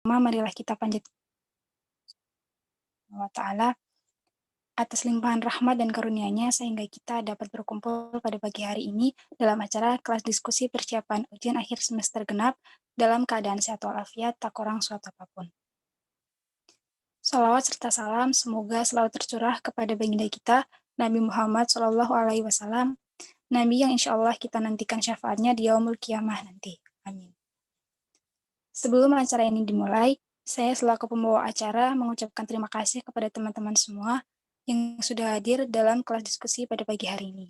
marilah kita panjatkan wa ta'ala atas limpahan rahmat dan karunia-Nya sehingga kita dapat berkumpul pada pagi hari ini dalam acara kelas diskusi persiapan ujian akhir semester genap dalam keadaan sehat walafiat, tak kurang suatu apapun. Salawat serta salam semoga selalu tercurah kepada baginda kita, Nabi Muhammad SAW, Nabi yang insya Allah kita nantikan syafaatnya di yaumul kiamah nanti. Amin. Sebelum acara ini dimulai, saya selaku pembawa acara mengucapkan terima kasih kepada teman-teman semua yang sudah hadir dalam kelas diskusi pada pagi hari ini.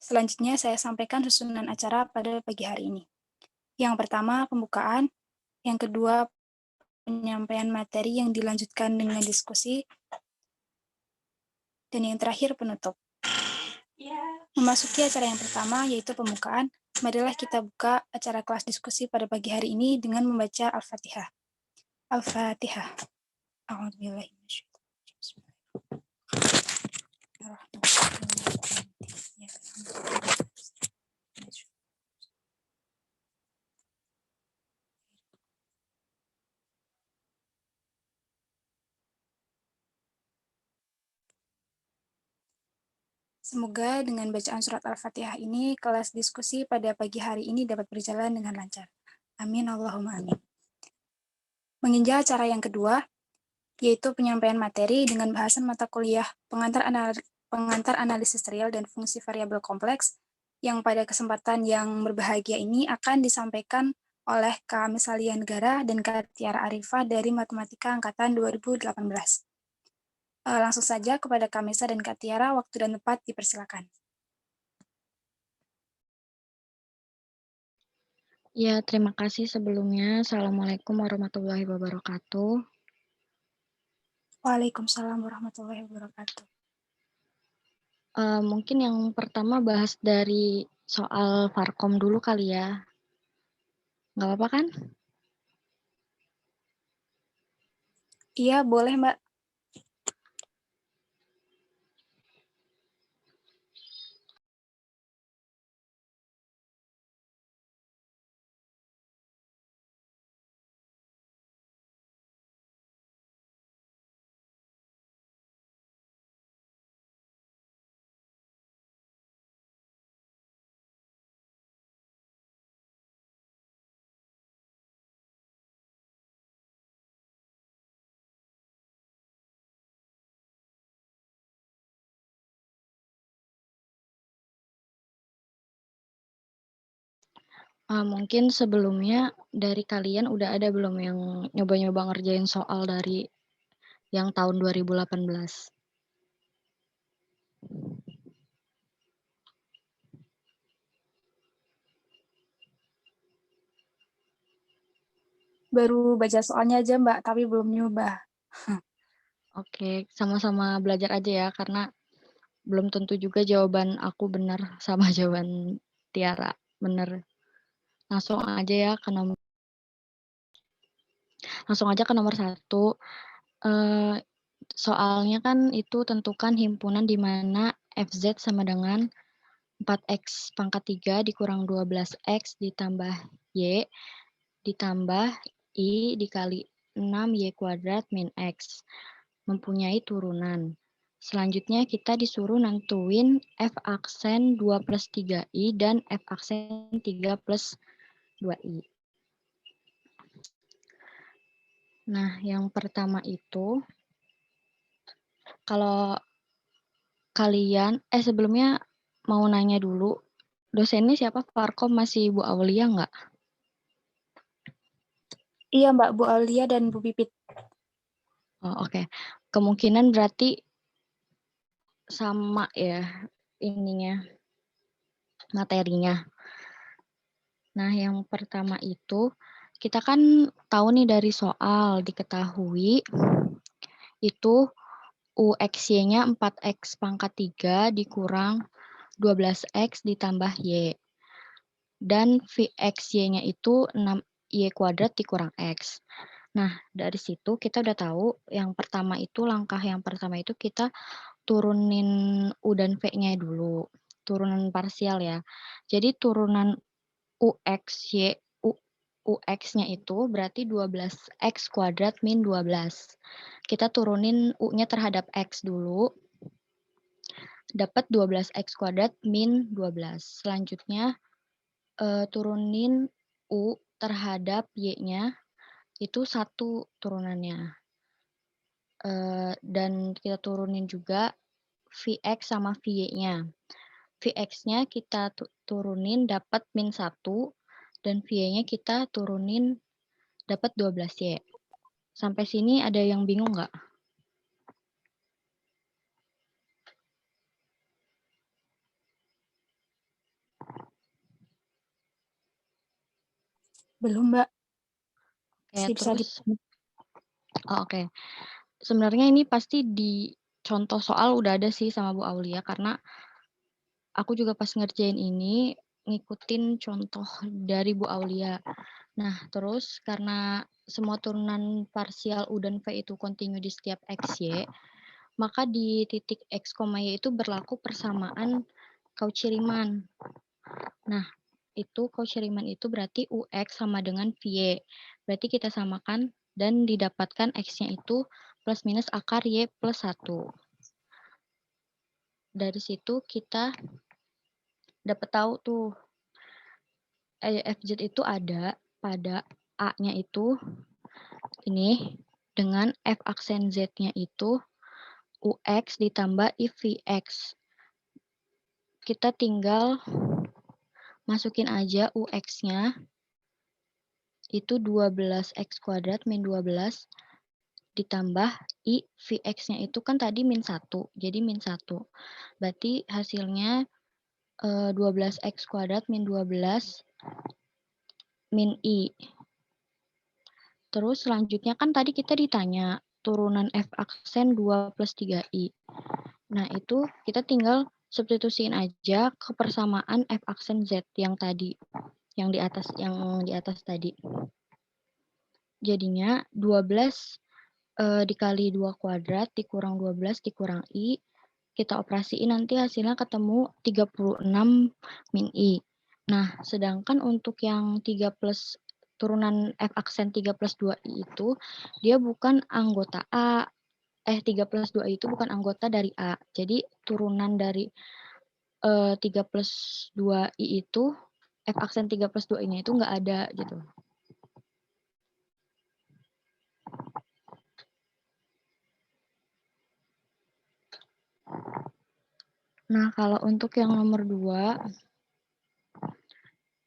Selanjutnya saya sampaikan susunan acara pada pagi hari ini. Yang pertama, pembukaan. Yang kedua, penyampaian materi yang dilanjutkan dengan diskusi. Dan yang terakhir, penutup. Memasuki acara yang pertama, yaitu pembukaan, marilah kita buka acara kelas diskusi pada pagi hari ini dengan membaca Al-Fatihah. Al-Fatihah. Semoga dengan bacaan surat Al-Fatihah ini, kelas diskusi pada pagi hari ini dapat berjalan dengan lancar. Amin, Allahumma amin. Menginjak acara yang kedua, yaitu penyampaian materi dengan bahasan mata kuliah pengantar analisis real dan fungsi variabel kompleks, yang pada kesempatan yang berbahagia ini akan disampaikan oleh Kak Misalia Negara dan Kak Tiara Arifah dari Matematika Angkatan 2018. Langsung saja kepada Kak Misa dan Kak Tiara, waktu dan tempat dipersilakan. Ya, terima kasih sebelumnya. Assalamualaikum warahmatullahi wabarakatuh. Waalaikumsalam warahmatullahi wabarakatuh. Mungkin yang pertama bahas dari soal Varkom dulu kali ya. Nggak apa-apa kan? Iya, boleh Mbak. Mungkin sebelumnya dari kalian udah ada belum yang nyoba-nyoba ngerjain soal dari yang tahun 2018? Baru baca soalnya aja Mbak, tapi belum nyoba. Oke, sama-sama belajar aja ya, karena belum tentu juga jawaban aku benar sama jawaban Tiara benar. Langsung aja ya ke nomor 1. Soalnya kan itu tentukan himpunan di mana FZ sama dengan 4X pangkat 3 dikurang 12X ditambah Y ditambah I dikali 6Y kuadrat min X mempunyai turunan. Selanjutnya kita disuruh nentuin F aksen 2 plus 3I dan F aksen 3 plus 2I. Nah, yang pertama itu, kalau kalian, sebelumnya mau nanya dulu, dosennya siapa? Varkom masih Bu Aulia nggak? Iya Mbak, Bu Aulia dan Bu Pipit. Oh, oke. Kemungkinan berarti sama ya ininya, materinya. Nah, yang pertama itu, kita kan tahu nih dari soal, diketahui itu UXY-nya 4X pangkat 3 dikurang 12X ditambah Y. Dan VXY-nya itu 6Y kuadrat dikurang X. Nah, dari situ kita udah tahu yang pertama itu, langkah yang pertama itu kita turunin U dan V-nya dulu. Turunan parsial ya. Jadi turunan UXY, UX-nya itu berarti 12X kuadrat min 12. Kita turunin U-nya terhadap X dulu. Dapat 12X kuadrat min 12. Selanjutnya turunin U terhadap Y-nya, itu 1 turunannya. Dan kita turunin juga Vx sama Vy-nya. Vx-nya kita turunin dapat min 1, dan Vy-nya kita turunin dapat 12Y. Sampai sini ada yang bingung nggak? Belum, Mbak. Oke, Bisa terus, oke. Sebenarnya ini pasti di contoh soal udah ada sih sama Bu Aulia, karena aku juga pas ngerjain ini ngikutin contoh dari Bu Aulia. Nah, terus karena semua turunan parsial U dan V itu kontinu di setiap X, Y, maka di titik X, Y itu berlaku persamaan Cauchy-Riemann. Nah, itu Cauchy-Riemann itu berarti UX sama dengan VY. Berarti kita samakan dan didapatkan X-nya itu plus minus akar Y plus 1. Dari situ kita dapat tahu tuh FZ itu ada pada A-nya itu ini dengan F aksen Z-nya itu UX ditambah IVX. Kita tinggal masukin aja UX-nya itu 12X kuadrat min 12 ditambah I Vx-nya itu kan tadi min 1, jadi min 1. Berarti hasilnya 12X kuadrat min 12 min I. Terus selanjutnya kan tadi kita ditanya turunan F aksen 2 plus 3I. Nah itu kita tinggal substitusiin aja ke persamaan F aksen Z yang tadi, yang di atas tadi. Jadinya 12 dikali 2 kuadrat dikurang 12 dikurang I, kita operasiin nanti hasilnya ketemu 36 min I. Nah, sedangkan untuk yang 3 plus turunan F aksen 3 plus 2I itu, dia bukan anggota A. 3 plus 2I itu bukan anggota dari A. Jadi turunan dari 3 plus 2I itu, F aksen 3 plus 2I-nya itu nggak ada gitu. Nah, kalau untuk yang nomor 2,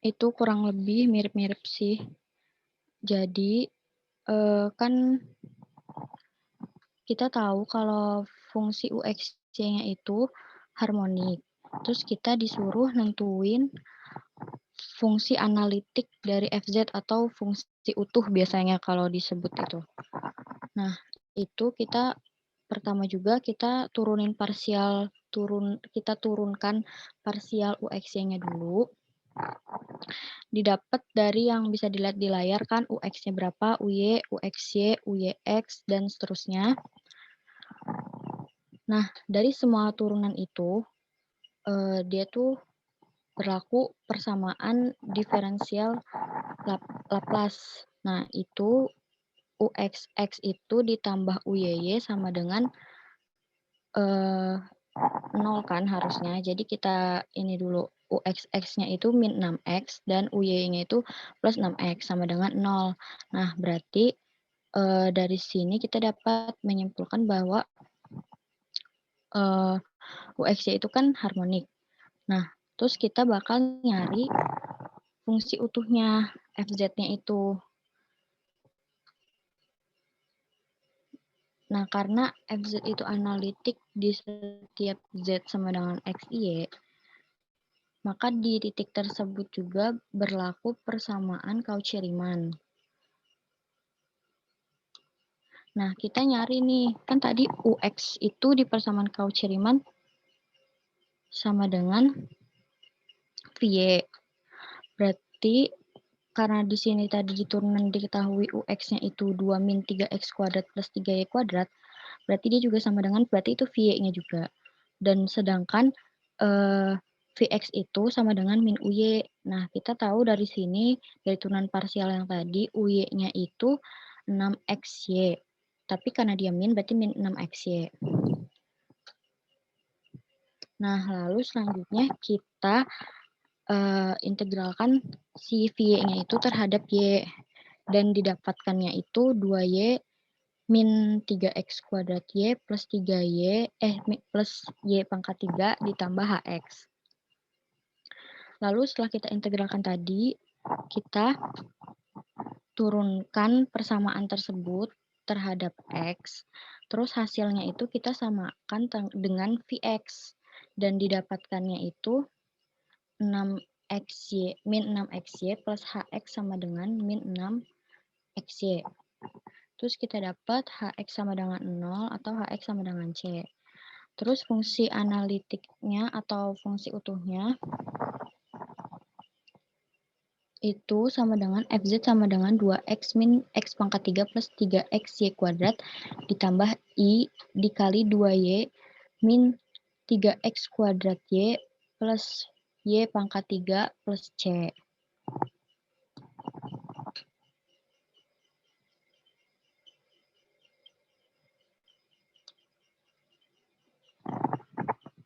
itu kurang lebih mirip-mirip sih. Jadi, kan kita tahu kalau fungsi UX-nya itu harmonik. Terus kita disuruh nentuin fungsi analitik dari FZ atau fungsi utuh biasanya kalau disebut itu. Nah, itu kita pertama juga kita turunin parsial, kita turunkan parsial UX-nya dulu. Didapat dari yang bisa dilihat di layar kan UX-nya berapa, UY, UXY, UYX, dan seterusnya. Nah, dari semua turunan itu, dia tuh berlaku persamaan diferensial Laplace. Nah, itu UXX itu ditambah UYY sama dengan 0 kan harusnya. Jadi kita ini dulu, UXX-nya itu min 6X dan UY-nya itu plus 6X sama dengan 0. Nah, berarti dari sini kita dapat menyimpulkan bahwa UX-nya itu kan harmonik. Nah, terus kita bakal nyari fungsi utuhnya FZ-nya itu. Nah, karena FZ itu analitik di setiap Z sama dengan X, Y, maka di titik tersebut juga berlaku persamaan Cauchy-Riemann. Nah, kita nyari nih, kan tadi UX itu di persamaan Cauchy-Riemann sama dengan VY. Berarti karena di sini tadi di turunan diketahui UX-nya itu 2 min 3X kuadrat plus 3Y kuadrat, berarti dia juga sama dengan, berarti itu VY-nya juga. Dan sedangkan Vx itu sama dengan min UY. Nah, kita tahu dari sini, dari turunan parsial yang tadi, UY-nya itu 6XY. Tapi karena dia min, berarti min 6XY. Nah, lalu selanjutnya kita integralkan si Y-nya itu terhadap Y. Dan didapatkannya itu 2Y min 3x kuadrat Y plus 3Y, plus Y pangkat 3 ditambah HX. Lalu setelah kita integralkan tadi, kita turunkan persamaan tersebut terhadap X, terus hasilnya itu kita samakan dengan Vx, dan didapatkannya itu 6XY, min 6XY plus HX sama dengan min 6XY. Terus kita dapat HX sama dengan 0 atau HX sama dengan C. Terus fungsi analitiknya atau fungsi utuhnya itu sama dengan FZ sama dengan 2X min X pangkat 3 plus 3X Y kuadrat ditambah I dikali 2Y min 3X kuadrat Y plus Y pangkat 3 plus C.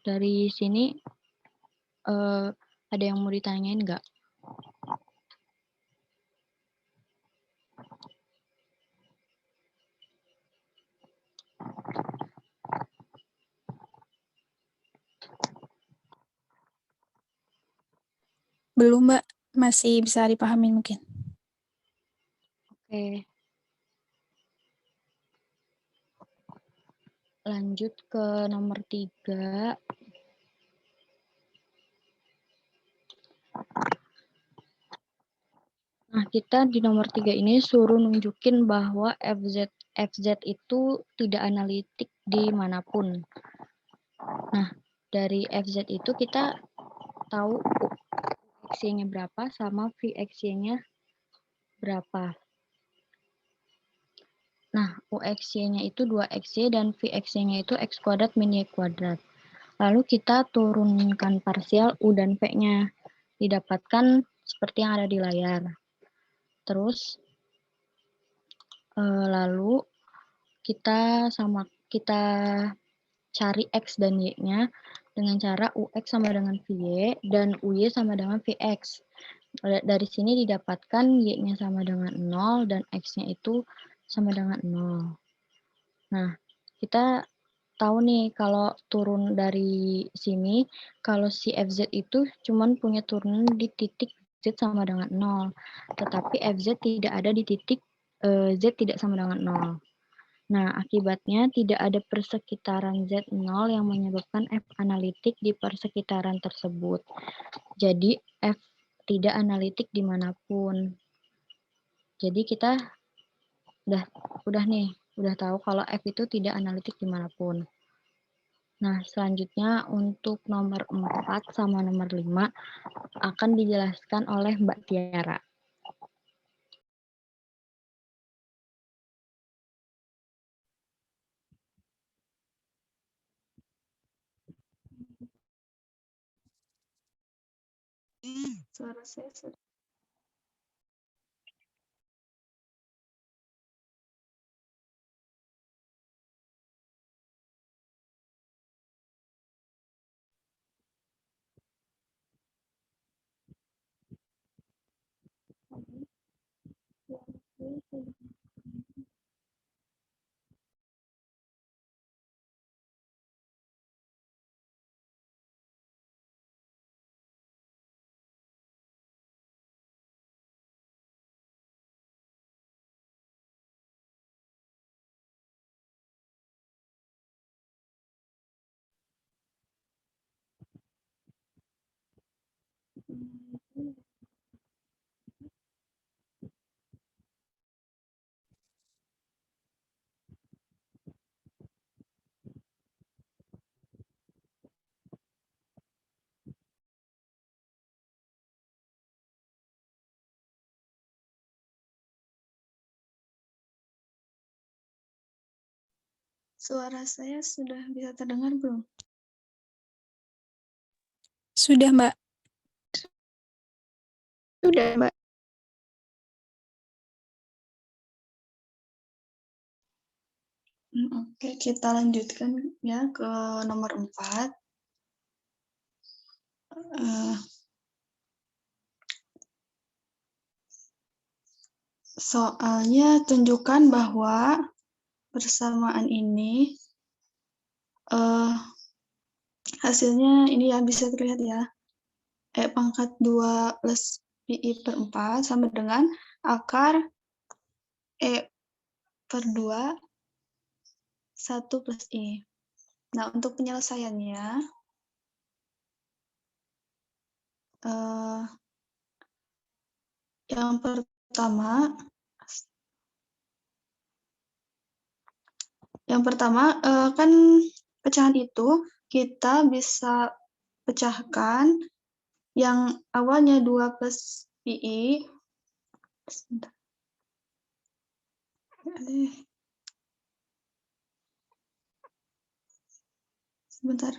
Dari sini ada yang mau ditanyain nggak? Belum, Mbak. Masih bisa dipahami mungkin. Oke. Lanjut ke nomor 3. Nah, kita di nomor 3 ini suruh nunjukin bahwa FZ itu tidak analitik dimanapun. Nah, dari FZ itu kita tahu UXY-nya berapa sama VXY-nya berapa. Nah, UXY-nya itu 2XY dan VXY-nya itu X kuadrat min Y kuadrat. Lalu kita turunkan parsial U dan V-nya. Didapatkan seperti yang ada di layar. Terus lalu kita cari X dan Y-nya dengan cara UX sama dengan VY dan UY sama dengan VX. Dari sini didapatkan Y-nya sama dengan 0 dan X-nya itu sama dengan 0. Nah, kita tahu nih kalau turun dari sini, kalau si FZ itu cuman punya turunan di titik Z sama dengan 0. Tetapi FZ tidak ada di titik Z tidak sama dengan 0. Nah, akibatnya tidak ada persekitaran Z0 yang menyebabkan F analitik di persekitaran tersebut. Jadi, F tidak analitik dimanapun. Jadi, kita udah tahu kalau F itu tidak analitik dimanapun. Nah, selanjutnya untuk nomor 4 sama nomor 5 akan dijelaskan oleh Mbak Tiara. Suara saya sudah. Suara saya sudah bisa terdengar belum? Sudah, Mbak. Sudah, Mbak. Oke, kita lanjutkan ya ke nomor 4. Soalnya tunjukkan bahwa persamaan ini hasilnya ini ya bisa terlihat ya. E pangkat 2 plus PI per 4 sama dengan akar E per 2 1 plus I. Nah, untuk penyelesaiannya yang pertama kan pecahan itu kita bisa pecahkan yang awalnya 2 plus PI. Sebentar.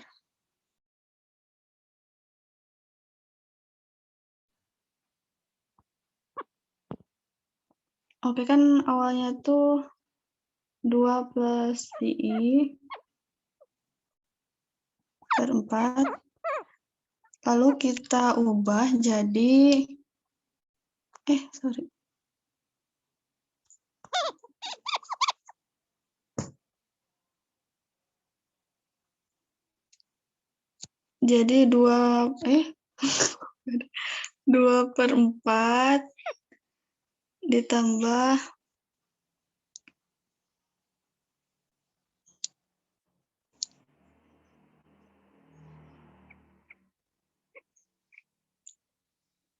Oke, kan awalnya tuh 2 plus PI per 4. Lalu kita ubah jadi jadi 2 per 4 ditambah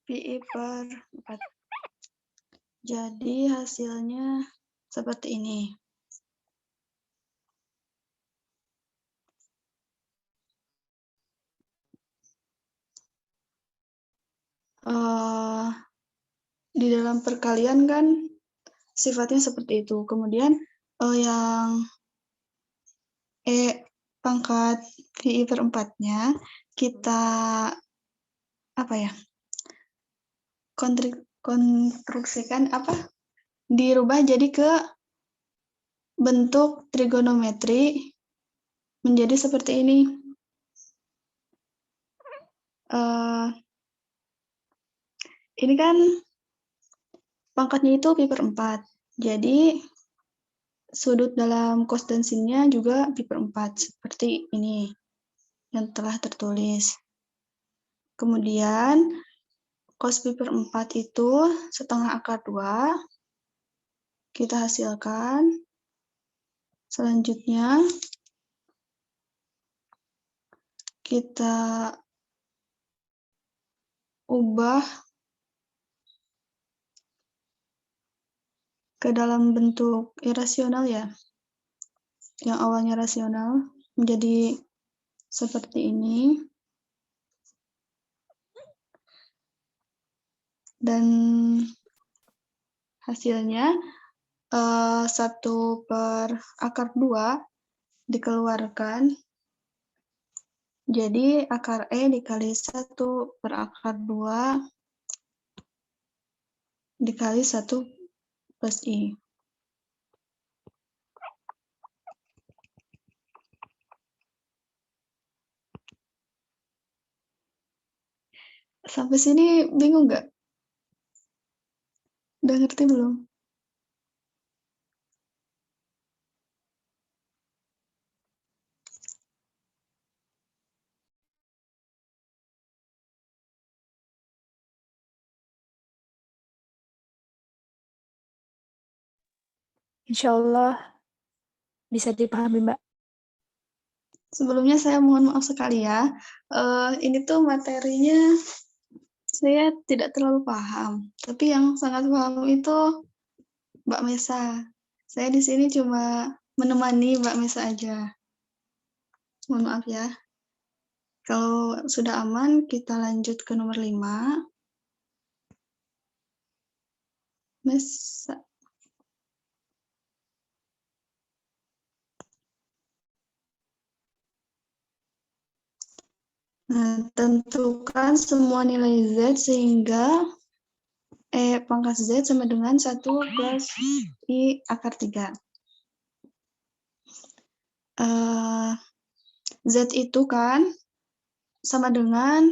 PI per 4. Jadi hasilnya seperti ini. Di dalam perkalian kan sifatnya seperti itu. Kemudian yang E pangkat PI per 4-nya kita konstruksikan dirubah jadi ke bentuk trigonometri menjadi seperti ini. Ini kan pangkatnya itu pi per 4. Jadi sudut dalam cos dan sin-nya juga pi per 4 seperti ini yang telah tertulis. Kemudian cos pi per 4 itu setengah akar 2 kita hasilkan. Selanjutnya kita ubah ke dalam bentuk irasional ya. Yang awalnya rasional menjadi seperti ini. Dan hasilnya 1 per akar 2 dikeluarkan. Jadi akar E dikali 1 per akar 2 dikali 1 plus I. Sampai sini bingung nggak? Udah ngerti belum? Insya Allah bisa dipahami, Mbak. Sebelumnya saya mohon maaf sekali ya. Ini tuh materinya saya tidak terlalu paham. Tapi yang sangat paham itu Mbak Mesa. Saya di sini cuma menemani Mbak Mesa aja. Mohon maaf ya. Kalau sudah aman, kita lanjut ke nomor 5. Mesa. Nah, tentukan semua nilai Z sehingga E pangkat Z sama dengan 1 plus I akar 3. Z itu kan sama dengan,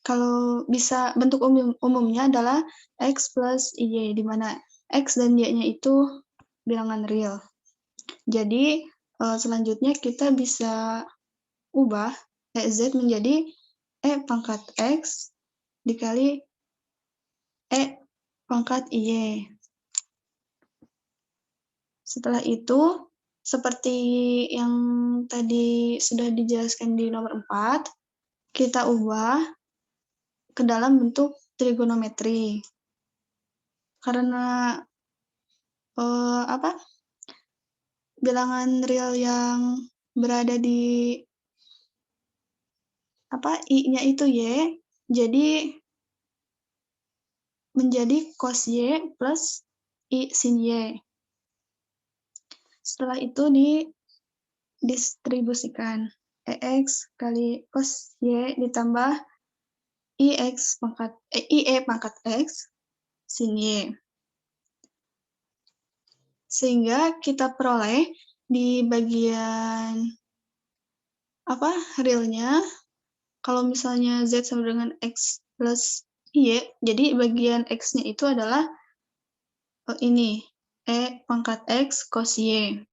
kalau bisa bentuk umumnya adalah X plus Y, di mana X dan Y-nya itu bilangan real. Jadi, selanjutnya kita bisa ubah Z menjadi E pangkat X dikali E pangkat Y. Setelah itu, seperti yang tadi sudah dijelaskan di nomor 4, kita ubah ke dalam bentuk trigonometri. Karena bilangan real yang berada di I-nya itu Y, jadi menjadi cos Y plus I sin Y. Setelah itu didistribusikan. EX kali cos Y ditambah IE pangkat X sin Y. Sehingga kita peroleh di bagian realnya, kalau misalnya Z sama dengan X plus Y, jadi bagian X-nya itu adalah ini, E pangkat X cos Y.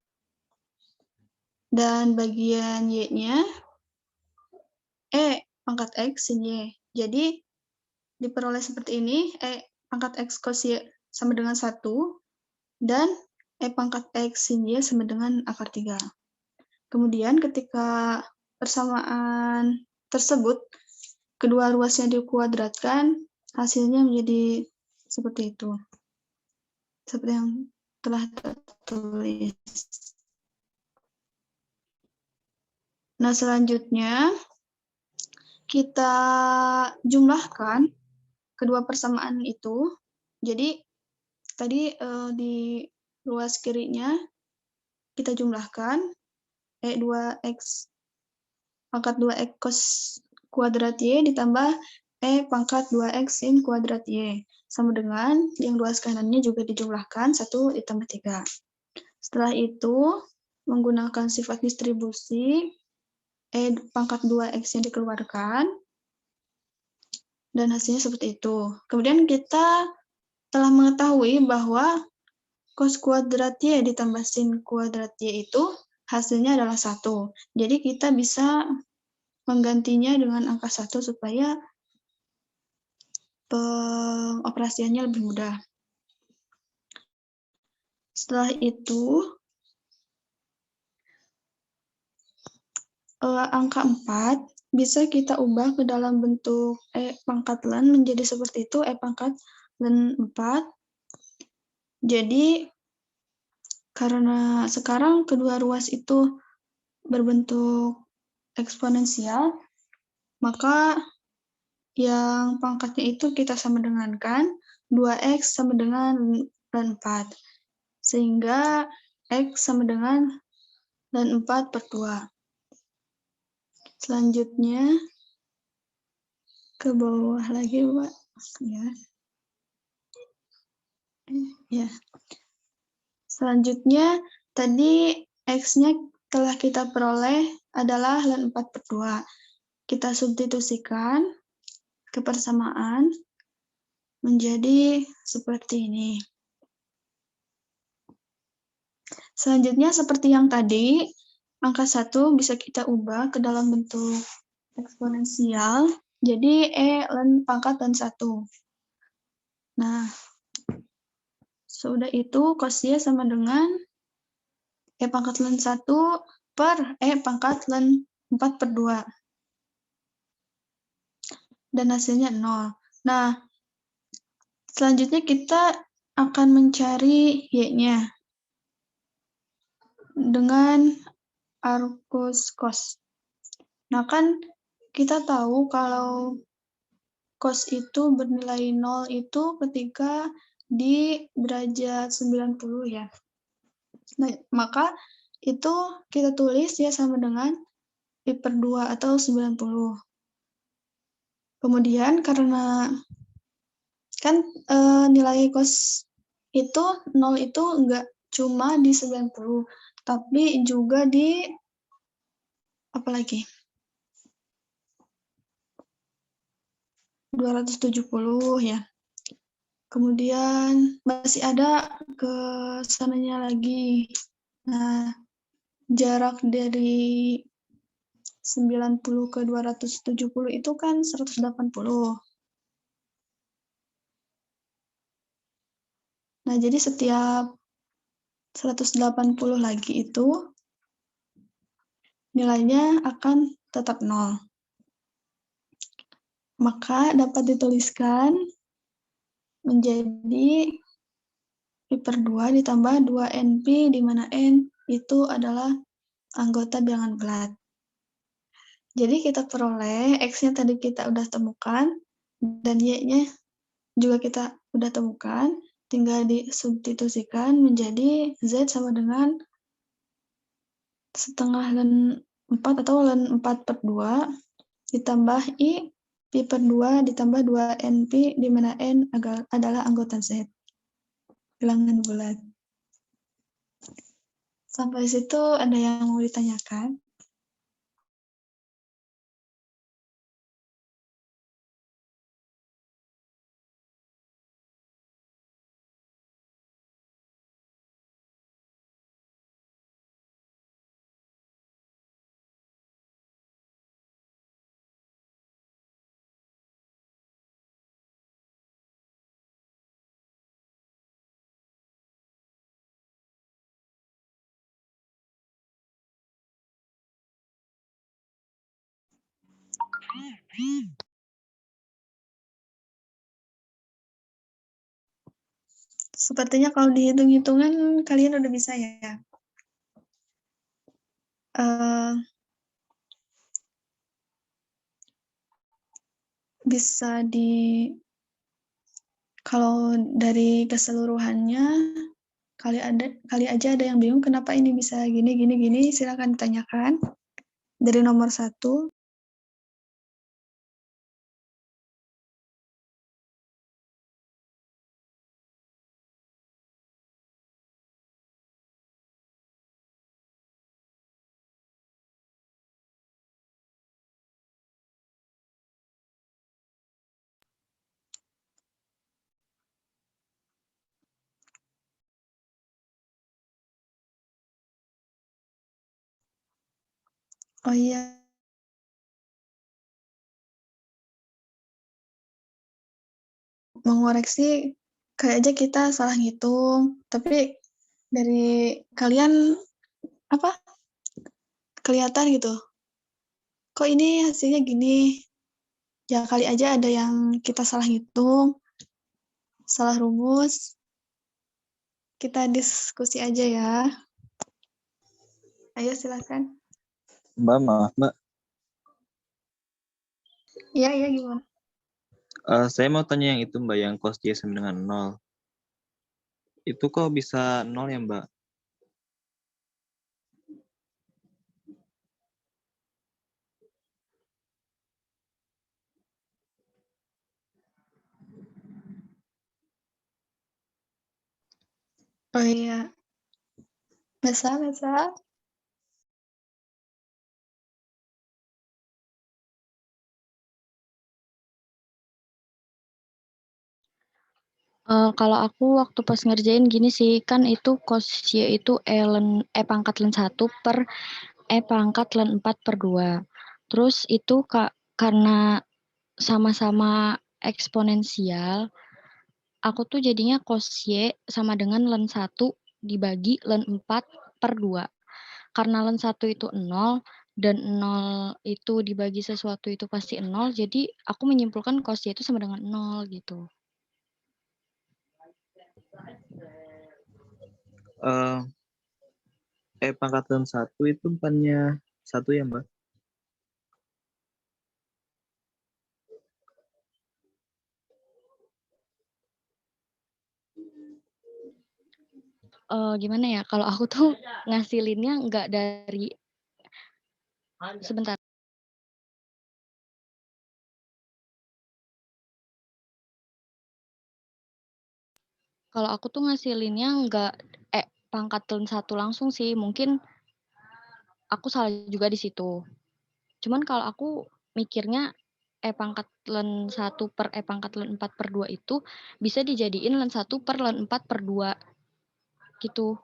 Dan bagian Y-nya E pangkat X sin Y. Jadi, diperoleh seperti ini, E pangkat X cos Y sama dengan 1, dan E pangkat X sin Y sama dengan akar 3. Kemudian ketika persamaan tersebut, kedua ruasnya dikuadratkan, hasilnya menjadi seperti itu. Seperti yang telah tertulis. Nah, selanjutnya kita jumlahkan kedua persamaan itu. Jadi tadi di ruas kirinya kita jumlahkan E2X pangkat 2X cos kuadrat Y ditambah E pangkat 2X sin kuadrat Y. Sama dengan yang ruas kanannya juga dijumlahkan 1 ditambah 3. Setelah itu, menggunakan sifat distribusi, E pangkat 2X-nya dikeluarkan, dan hasilnya seperti itu. Kemudian kita telah mengetahui bahwa cos kuadrat Y ditambah sin kuadrat Y itu hasilnya adalah 1. Jadi kita bisa menggantinya dengan angka 1 supaya pengoperasiannya lebih mudah. Setelah itu, angka 4 bisa kita ubah ke dalam bentuk E pangkat len menjadi seperti itu, E pangkat len 4. Jadi, karena sekarang kedua ruas itu berbentuk eksponensial, maka yang pangkatnya itu kita sama dengankan 2X sama dengan len 4. Sehingga X sama dengan len 4 per 2. Selanjutnya, ke bawah lagi, Pak. Ya. Selanjutnya, tadi X-nya telah kita peroleh adalah len 4 per 2. Kita substitusikan ke persamaan menjadi seperti ini. Selanjutnya, seperti yang tadi, angka 1 bisa kita ubah ke dalam bentuk eksponensial, jadi E len pangkat len 1. Nah, sudah itu cos Y sama dengan E pangkat len 1 per E pangkat len 4 per 2. Dan hasilnya 0. Nah, selanjutnya kita akan mencari Y-nya dengan arcus cos. Nah, kan kita tahu kalau cos itu bernilai 0 itu ketika di derajat 90 ya. Nah, maka itu kita tulis ya sama dengan pi per 2 atau 90. Kemudian karena kan nilai kos itu 0 itu enggak cuma di 90, tapi juga di apa lagi? 270 ya. Kemudian masih ada ke sananya lagi. Nah, jarak dari 90 ke 270 itu kan 180. Nah, jadi setiap 180 lagi itu nilainya akan tetap 0. Maka dapat dituliskan menjadi Pi per 2 ditambah 2NP di mana N itu adalah anggota bilangan bulat. Jadi kita peroleh X-nya tadi kita udah temukan dan Y-nya juga kita udah temukan, tinggal disubstitusikan menjadi Z sama dengan setengah ln 4 atau ln 4 per 2 ditambah I Pi per 2 ditambah 2NP di mana N adalah anggota Z. Bilangan bulat. Sampai situ ada yang mau ditanyakan? Sepertinya kalau dihitung-hitungan kalian udah bisa ya. Bisa kalau dari keseluruhannya kali aja ada yang bingung kenapa ini bisa gini, silakan ditanyakan dari nomor 1. Oh iya, mengoreksi kali aja kita salah ngitung, tapi dari kalian apa kelihatan gitu, kok ini hasilnya gini, ya kali aja ada yang kita salah ngitung, salah rumus, kita diskusi aja ya. Ayo silakan. Mbak, maaf Mbak. Iya, gimana? Saya mau tanya yang itu Mbak, yang cos Y sama dengan 0. Itu kok bisa 0 ya Mbak? Oh iya, bisa. Kalau aku waktu pas ngerjain gini sih, kan itu cos Y itu E pangkat ln 1 per E pangkat ln 4 per 2. Terus itu karena sama-sama eksponensial, aku tuh jadinya cos Y sama dengan ln 1 dibagi ln 4 per 2. Karena ln 1 itu 0, dan 0 itu dibagi sesuatu itu pasti 0, jadi aku menyimpulkan cos Y itu sama dengan 0 gitu. E pangkat ln 1 itu bukannya 1 ya Mbak? Gimana ya, kalau aku tuh ngasilinnya nggak dari sebentar. Kalau aku tuh ngasilinnya nggak pangkat ln 1 langsung sih, mungkin aku salah juga di situ. Cuman kalau aku mikirnya pangkat ln 1 per pangkat ln 4/2 itu bisa dijadiin ln 1 per ln 4/2 gitu.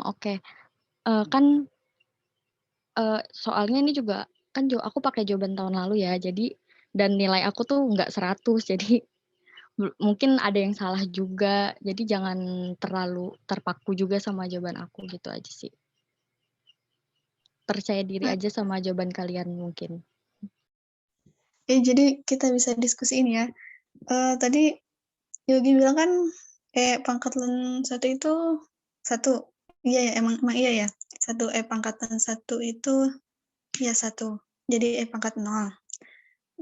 Oke. Kan soalnya ini juga kan aku pakai jawaban tahun lalu ya, jadi dan nilai aku tuh nggak 100, jadi mungkin ada yang salah juga, jadi jangan terlalu terpaku juga sama jawaban aku, gitu aja sih. Percaya diri aja sama jawaban kalian mungkin. Jadi kita bisa diskusi ini ya. Tadi Yogi bilang kan pangkat ln 1 itu 1. Iya ya, emang iya ya. 1 pangkat ln 1 itu ya 1. Jadi pangkat 0.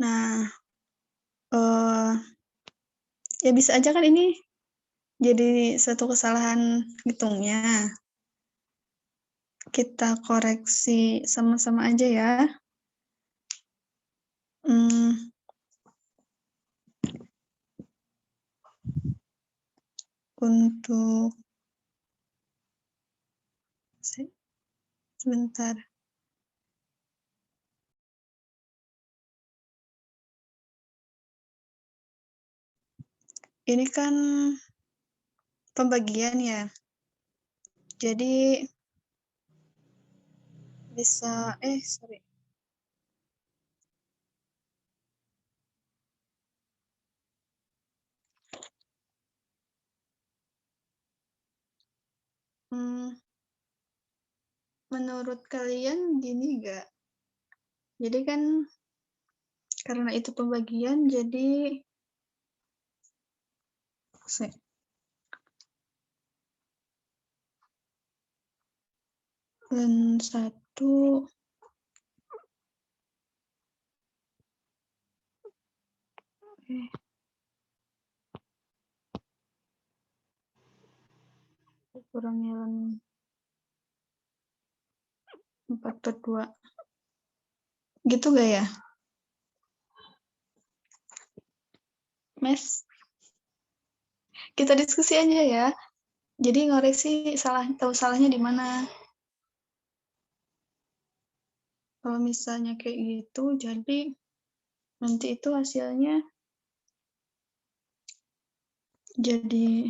Nah, ya bisa aja kan ini jadi suatu kesalahan hitungnya. Kita koreksi sama-sama aja ya. Untuk sebentar. Ini kan pembagian ya. Jadi bisa sorry. Menurut kalian gini nggak? Jadi kan karena itu pembagian, jadi ln 1 kurangnya ln 4/2. Gitu gak ya? Mes? Kita diskusi aja ya. Jadi ngoreksi tahu salahnya di mana. Kalau misalnya kayak gitu, jadi nanti itu hasilnya jadi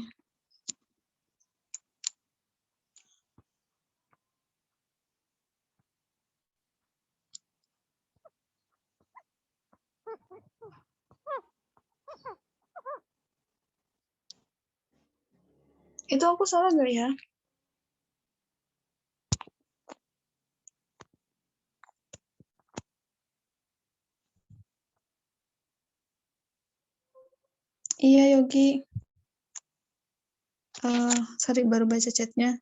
itu aku salah gak ya? Iya Yogi. Sorry baru baca chatnya.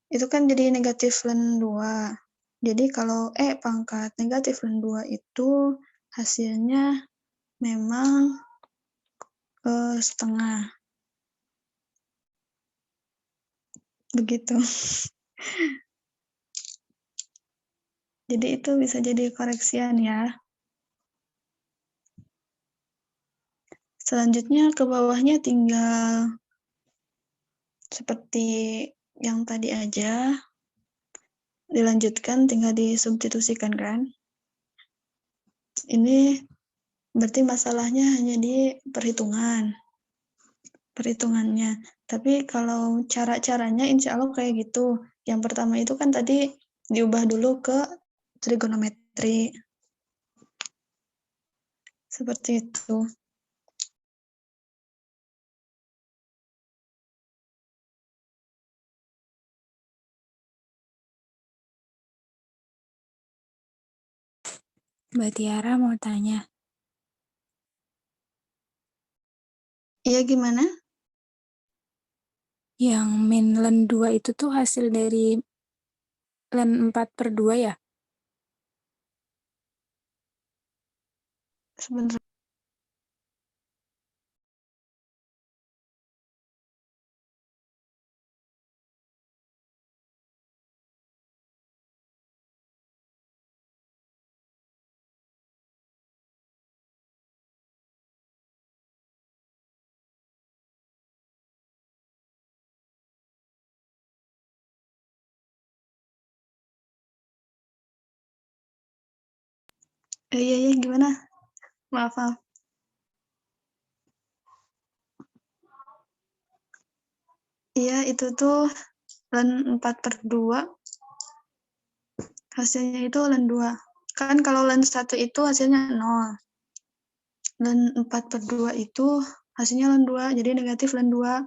Itu kan jadi negatif ln 2. Jadi kalau pangkat negatif ln 2 itu hasilnya memang setengah. Begitu. Jadi itu bisa jadi koreksian ya. Selanjutnya ke bawahnya tinggal seperti yang tadi aja. Dilanjutkan tinggal disubstitusikan kan. Ini berarti masalahnya hanya di perhitungannya. Tapi kalau cara-caranya insya Allah kayak gitu. Yang pertama itu kan tadi diubah dulu ke trigonometri. Seperti itu. Mbak Tiara mau tanya. Iya, gimana? Yang min len 2 itu tuh hasil dari len 4/2 ya? Sebentar. Iya, gimana? Maaf. Iya, itu tuh len 4/2, hasilnya itu len 2. Kan kalau len 1 itu hasilnya 0. Len 4/2 itu hasilnya len 2, jadi negatif len 2.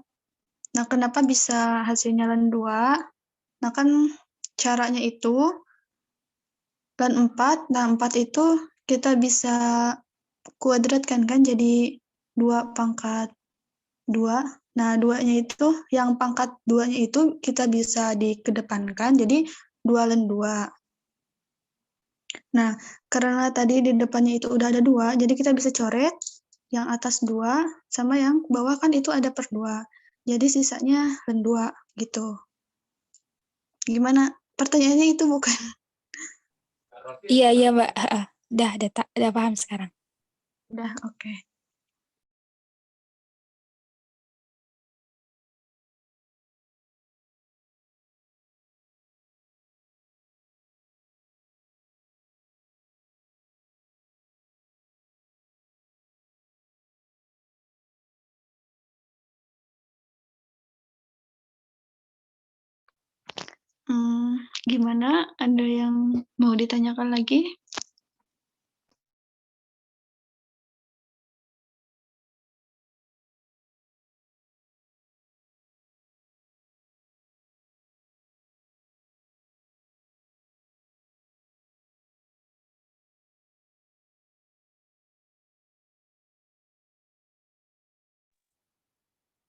Nah, kenapa bisa hasilnya len 2? Nah, kan caranya itu len 4, nah 4 itu kita bisa kuadratkan kan jadi 2/2. Nah, 2-nya itu, yang pangkat 2-nya itu kita bisa dikedepankan, jadi 2 len 2. Nah, karena tadi di depannya itu udah ada 2, jadi kita bisa coret yang atas 2 sama yang bawah kan itu ada per 2. Jadi sisanya len 2 gitu. Gimana? Pertanyaannya itu bukan? Iya Mbak. Udah paham sekarang. Udah, oke. Gimana? Ada yang mau ditanyakan lagi?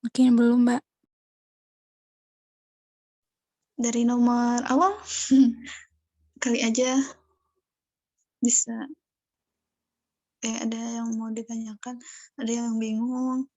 Mungkin belum Mbak. Dari nomor awal? Kali aja bisa. Ada yang mau ditanyakan, ada yang bingung.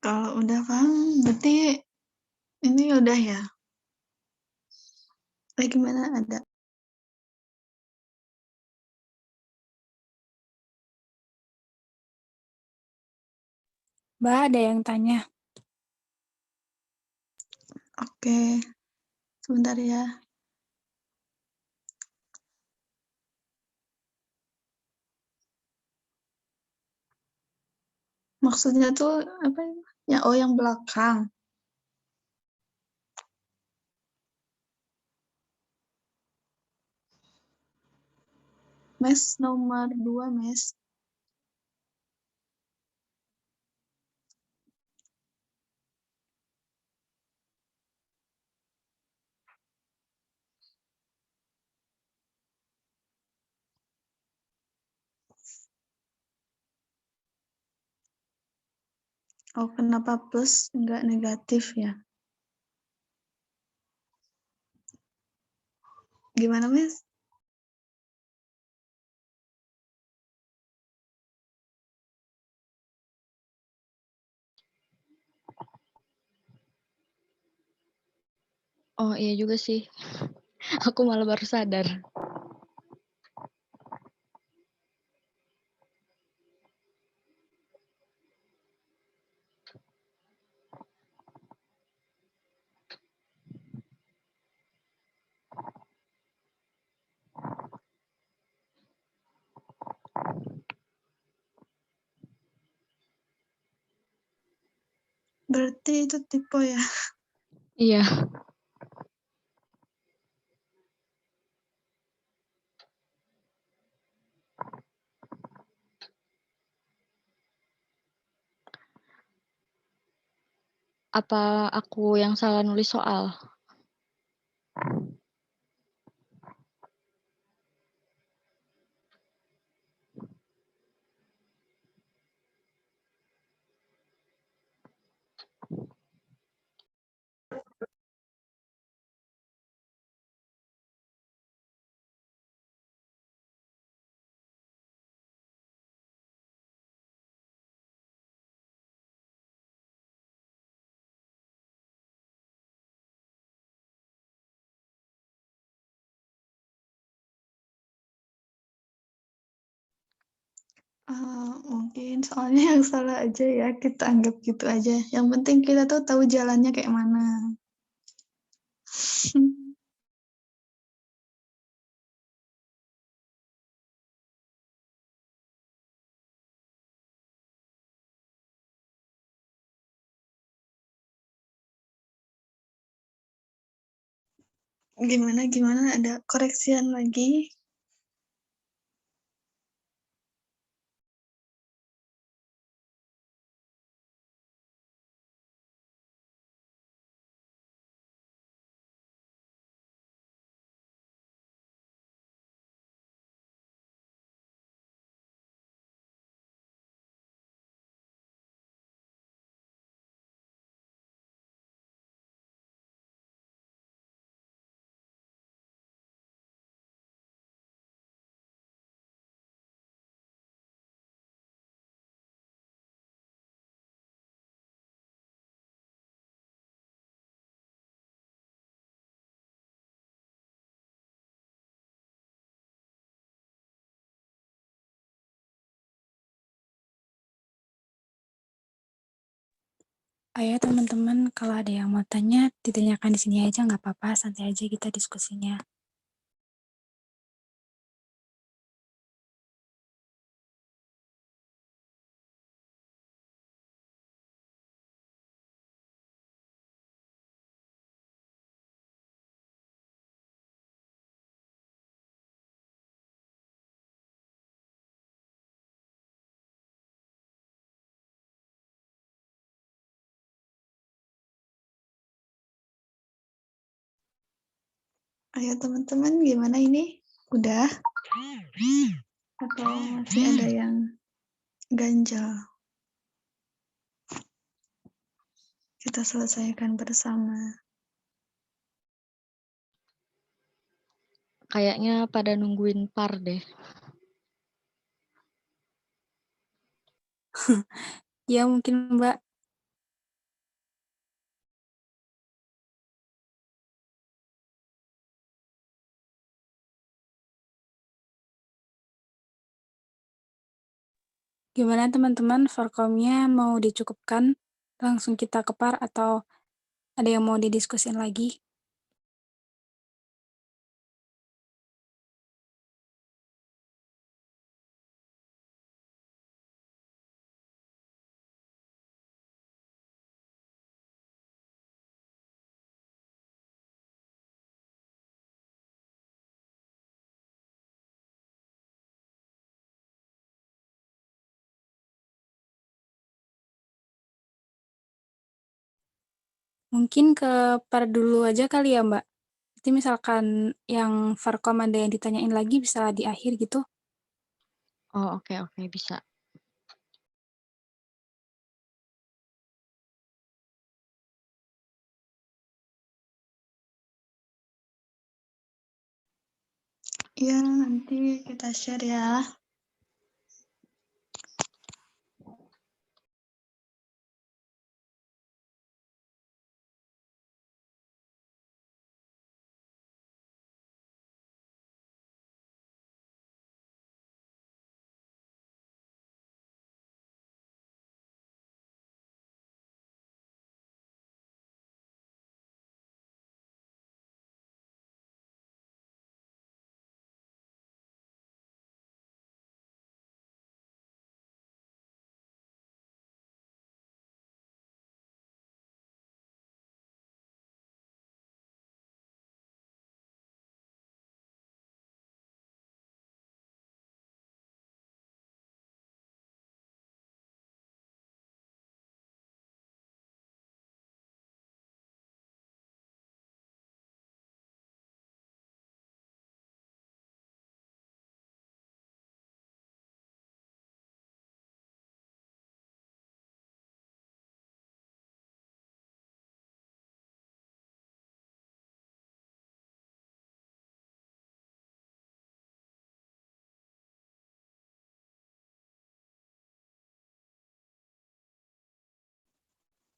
Kalau udah paham, berarti ini udah ya? Gimana? Ada? Mbak ada yang tanya. Oke, sebentar ya. Maksudnya tuh apa ya? Oh, yang belakang. Mes nomor 2, Mes. Oh, kenapa plus enggak negatif ya? Gimana, Mas? Oh iya juga sih. Aku malah baru sadar. Berarti itu tipe ya? Iya. Apa aku yang salah nulis soal? Mungkin soalnya yang salah aja ya, kita anggap gitu aja. Yang penting kita tuh tahu jalannya kayak mana. Gimana? Ada koreksian lagi? Ayo teman-teman, kalau ada yang mau tanya, ditanyakan di sini aja nggak apa-apa, santai aja kita diskusinya. Ayo teman-teman, gimana ini? Udah? Atau masih ada yang ganjal? Kita selesaikan bersama. Kayaknya pada nungguin par deh. Ya mungkin Mbak. Gimana teman-teman, Forkomnya mau dicukupkan? Langsung kita ke par atau ada yang mau didiskusin lagi? Mungkin ke par dulu aja kali ya Mbak. Nanti misalkan yang Forkom ada yang ditanyain lagi bisa di akhir gitu. Oh, oke, bisa. Ya, nanti kita share ya.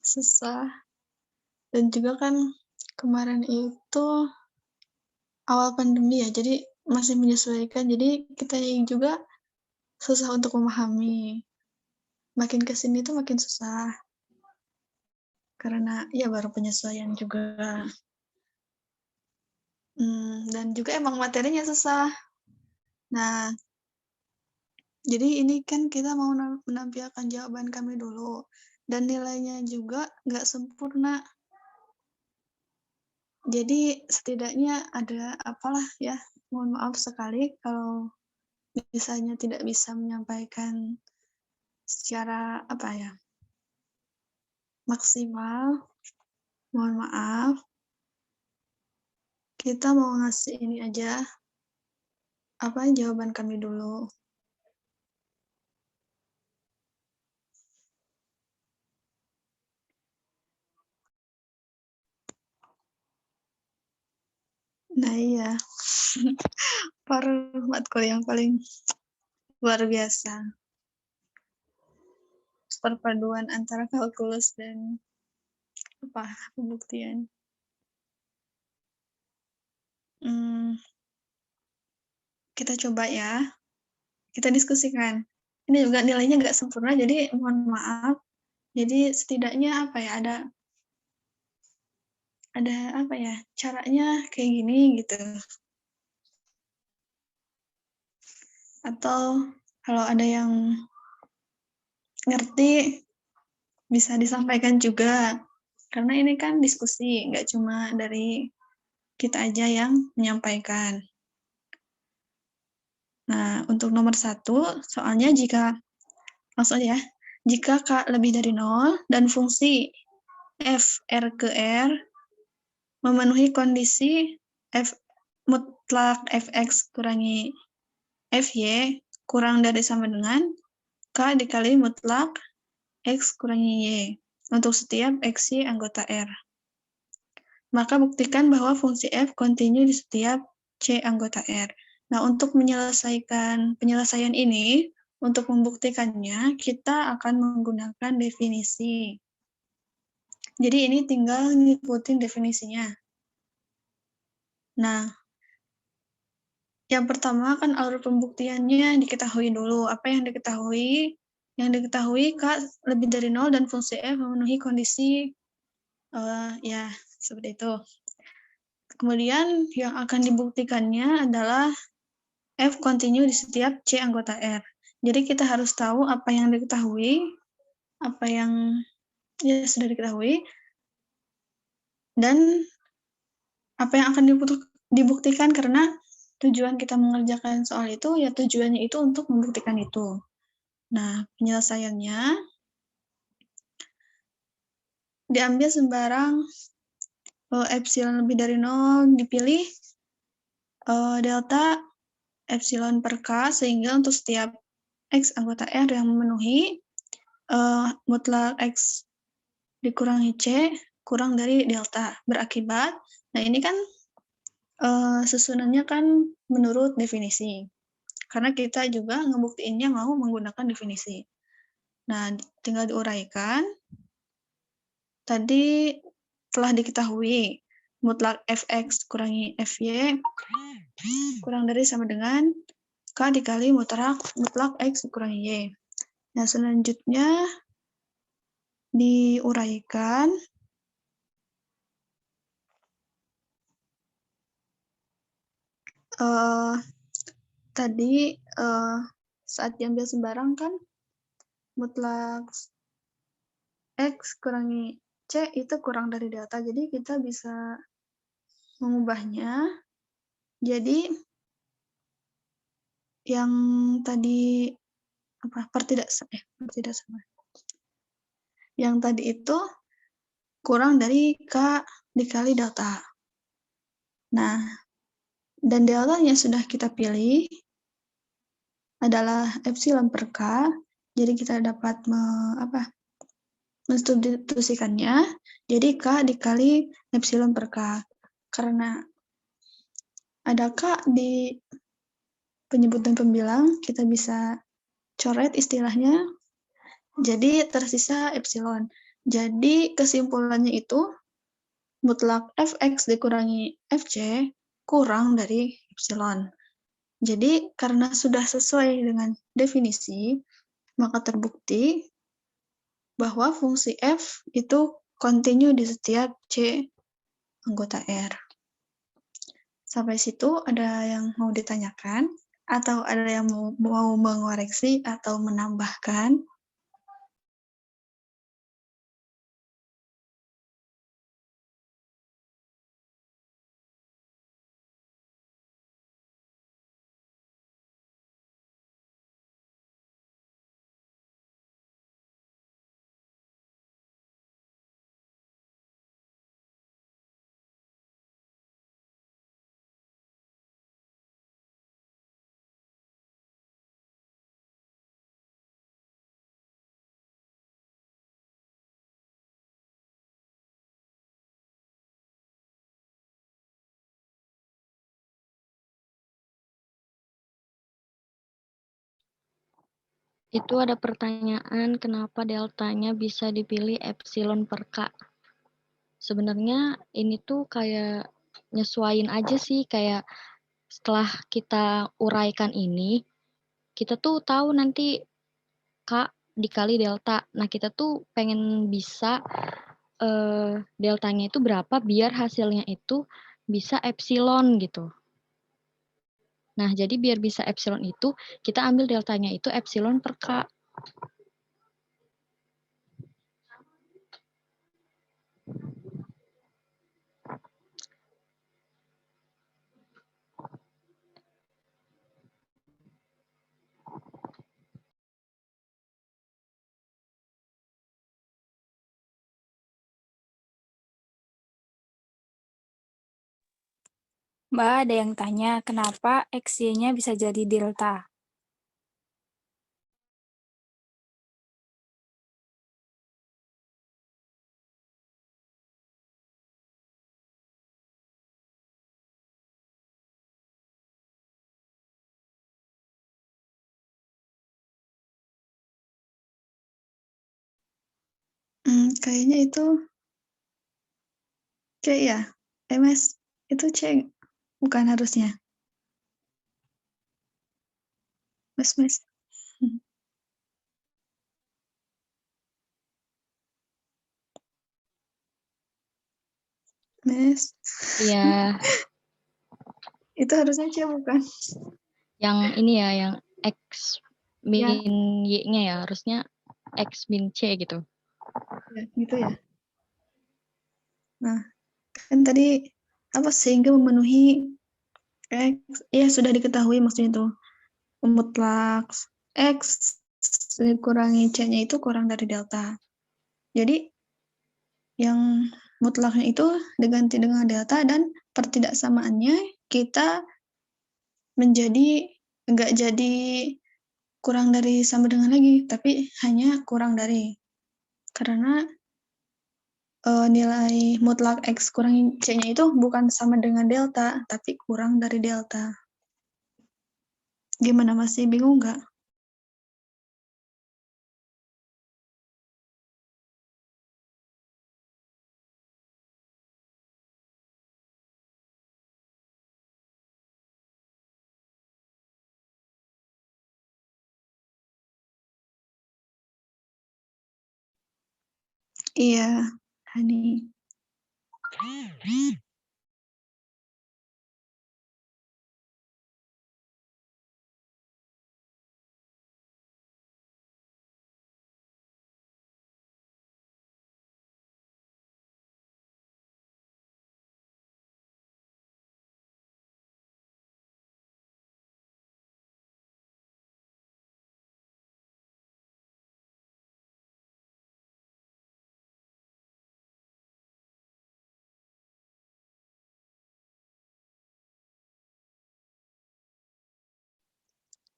Susah. Dan juga kan kemarin itu awal pandemi ya, jadi masih menyesuaikan. Jadi kita juga susah untuk memahami. Makin ke sini tuh makin susah. Karena ya baru penyesuaian juga. Dan juga emang materinya susah. Nah, jadi ini kan kita mau menampilkan jawaban kami dulu. Dan nilainya juga nggak sempurna. Jadi setidaknya ada apalah ya, mohon maaf sekali kalau misalnya tidak bisa menyampaikan secara maksimal, mohon maaf. Kita mau ngasih ini aja, jawaban kami dulu. Nah iya, matkul yang paling luar biasa. Perpaduan antara kalkulus dan pembuktian. Kita coba ya, kita diskusikan. Ini juga nilainya nggak sempurna, jadi mohon maaf. Jadi setidaknya ada caranya kayak gini gitu. Atau kalau ada yang ngerti bisa disampaikan juga. Karena ini kan diskusi, nggak cuma dari kita aja yang menyampaikan. Nah, untuk nomor 1, soalnya langsung aja ya, jika K lebih dari 0 dan fungsi f R ke R memenuhi kondisi f mutlak fx kurangi fy kurang dari sama dengan K dikali mutlak x kurangi y untuk setiap xy anggota R. Maka buktikan bahwa fungsi f kontinu di setiap c anggota R. Nah, untuk penyelesaian ini, untuk membuktikannya, kita akan menggunakan definisi. Jadi ini tinggal ngikutin definisinya. Nah, yang pertama kan alur pembuktiannya diketahui dulu. Apa yang diketahui? Yang diketahui K lebih dari 0 dan fungsi F memenuhi kondisi ya seperti itu. Kemudian yang akan dibuktikannya adalah F kontinu di setiap C anggota R. Jadi kita harus tahu apa yang diketahui, apa yang sudah diketahui, dan apa yang akan dibuktikan karena tujuan kita mengerjakan soal itu, ya tujuannya itu untuk membuktikan itu. Nah, penyelesaiannya diambil sembarang epsilon lebih dari 0 dipilih delta epsilon per K, sehingga untuk setiap X anggota R yang memenuhi mutlak X dikurangi C kurang dari delta. Berakibat, nah ini kan Susunannya kan menurut definisi. Karena kita juga ngebuktiinnya mau menggunakan definisi. Nah, tinggal diuraikan. Tadi telah diketahui mutlak fx kurangi fy kurang dari sama dengan k dikali mutlak x kurangi y. Nah, selanjutnya diuraikan. Tadi saat diambil sembarang kan mutlak x kurangi c itu kurang dari delta, jadi kita bisa mengubahnya jadi yang tadi tidak sama. Yang tadi itu kurang dari k dikali delta. Nah, dan deltanya sudah kita pilih adalah epsilon per k, jadi kita dapat mensubstitusikannya jadi k dikali epsilon per k. Karena ada k di penyebutan pembilang, kita bisa coret istilahnya, jadi tersisa epsilon. Jadi kesimpulannya itu mutlak fx dikurangi fc kurang dari epsilon. Jadi karena sudah sesuai dengan definisi, maka terbukti bahwa fungsi f itu kontinu di setiap c anggota R. Sampai situ ada yang mau ditanyakan? Atau ada yang mau mengoreksi atau menambahkan? Itu ada pertanyaan kenapa deltanya bisa dipilih epsilon per K. Sebenarnya ini tuh kayak nyesuaiin aja sih, kayak setelah kita uraikan ini, kita tuh tahu nanti K dikali delta. Nah, kita tuh pengen bisa deltanya itu berapa biar hasilnya itu bisa epsilon gitu. Nah, jadi biar bisa epsilon itu, kita ambil deltanya itu epsilon per K. Mbak, ada yang tanya, kenapa XY-nya bisa jadi delta? Kayaknya itu C ya? MS, itu C, bukan harusnya. Mes. Mes. Iya. Itu harusnya C bukan? Yang ini ya, yang X min Ya. Y-nya ya, harusnya X min C gitu. Ya, gitu ya. Nah, kan tadi sehingga memenuhi X, ya sudah diketahui maksudnya itu mutlak X dikurangi C-nya itu kurang dari delta. Jadi yang mutlaknya itu diganti dengan delta dan pertidaksamaannya kita enggak jadi kurang dari sama dengan lagi, tapi hanya kurang dari. Karena nilai mutlak X kurang C-nya itu bukan sama dengan delta, tapi kurang dari delta. Gimana, masih bingung nggak? Iya, Hani.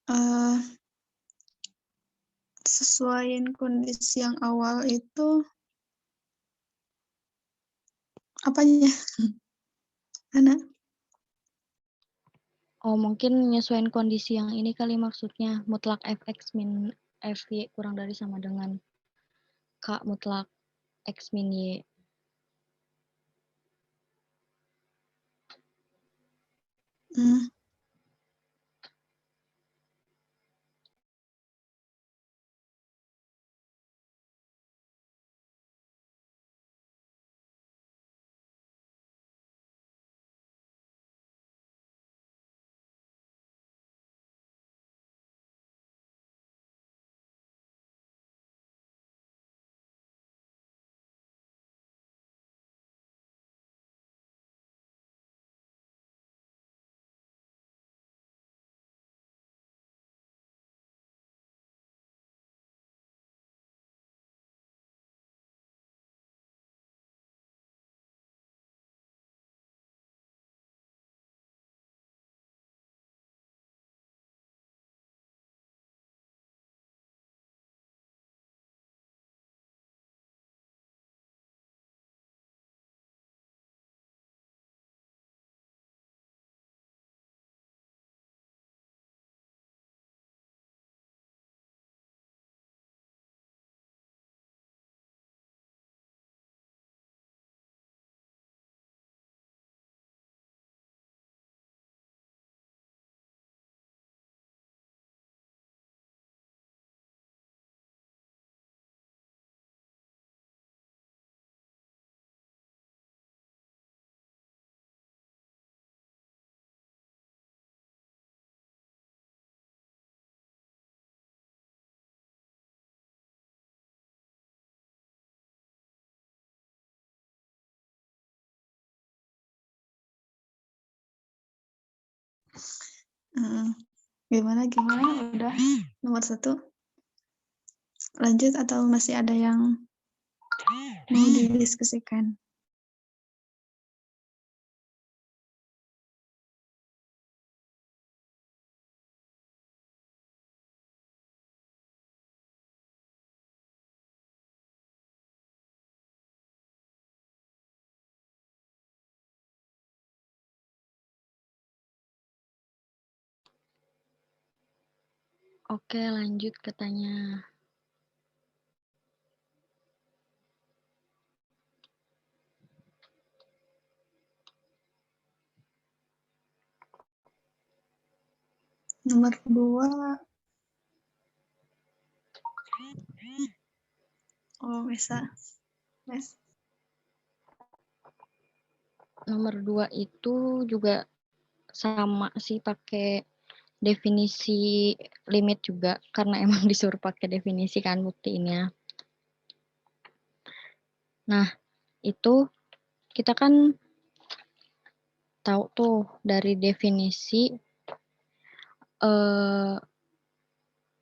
Eh, sesuaiin kondisi yang awal itu apanya? Ana? Oh, mungkin menyesuaikan kondisi yang ini kali maksudnya. Mutlak fx min fy kurang dari sama dengan k mutlak x min y. Hmm. Gimana? Udah nomor 1. Lanjut atau masih ada yang mau didiskusikan? Oke, lanjut katanya. Nomor 2. Oh, bisa. Yes. Nomor 2 itu juga sama sih, pakai definisi limit juga, karena emang disuruh pakai definisi kan buktiinnya. Nah, itu kita kan tahu tuh dari definisi,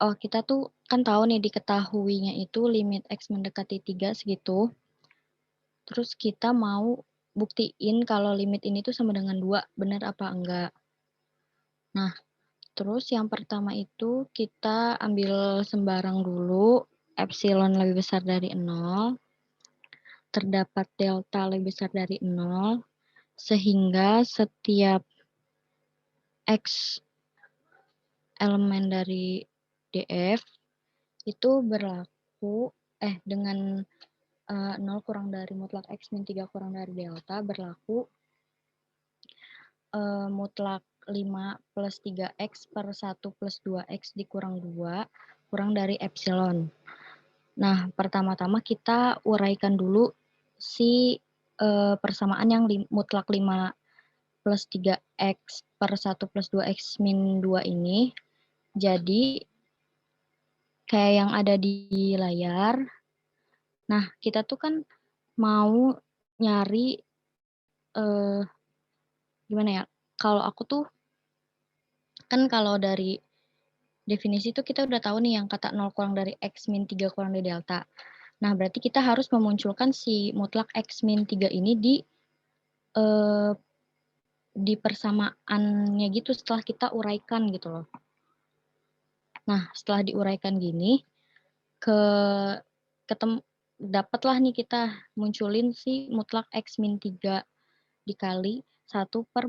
kita tuh kan tahu nih diketahuinya itu limit X mendekati 3 segitu. Terus kita mau buktiin kalau limit ini tuh sama dengan 2, benar apa enggak. Nah, terus yang pertama itu kita ambil sembarang dulu, epsilon lebih besar dari 0. terdapat delta lebih besar dari 0, sehingga setiap X elemen dari DF itu berlaku, dengan 0 kurang dari mutlak X min 3 kurang dari delta berlaku mutlak 5 plus 3X per 1 plus 2X dikurang 2 kurang dari epsilon. Nah, pertama-tama kita uraikan dulu si persamaan yang mutlak 5 plus 3X per 1 plus 2X min 2 ini. Jadi, kayak yang ada di layar. Nah, kita tuh kan mau nyari, gimana ya, kalau aku tuh, kan kalau dari definisi itu kita udah tahu nih yang kata 0 kurang dari X min 3 kurang dari delta. Nah, berarti kita harus memunculkan si mutlak X min 3 ini di persamaannya gitu setelah kita uraikan gitu loh. Nah, setelah diuraikan gini, dapatlah nih kita munculin si mutlak X min 3 dikali 1 per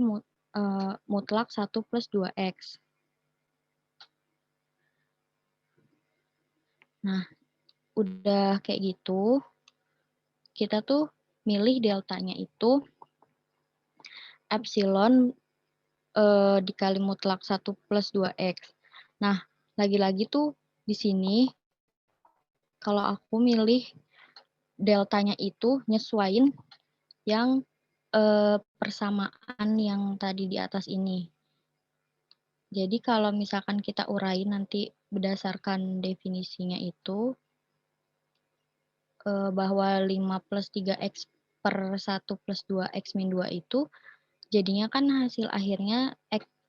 mutlak 1 plus 2X. Nah, udah kayak gitu, kita tuh milih deltanya itu epsilon dikali mutlak 1 plus 2X. Nah, lagi-lagi tuh di sini, kalau aku milih deltanya itu nyesuain yang persamaan yang tadi di atas ini. Jadi kalau misalkan kita urain nanti berdasarkan definisinya itu, bahwa 5 plus 3X per 1 plus 2X min 2 itu, jadinya kan hasil akhirnya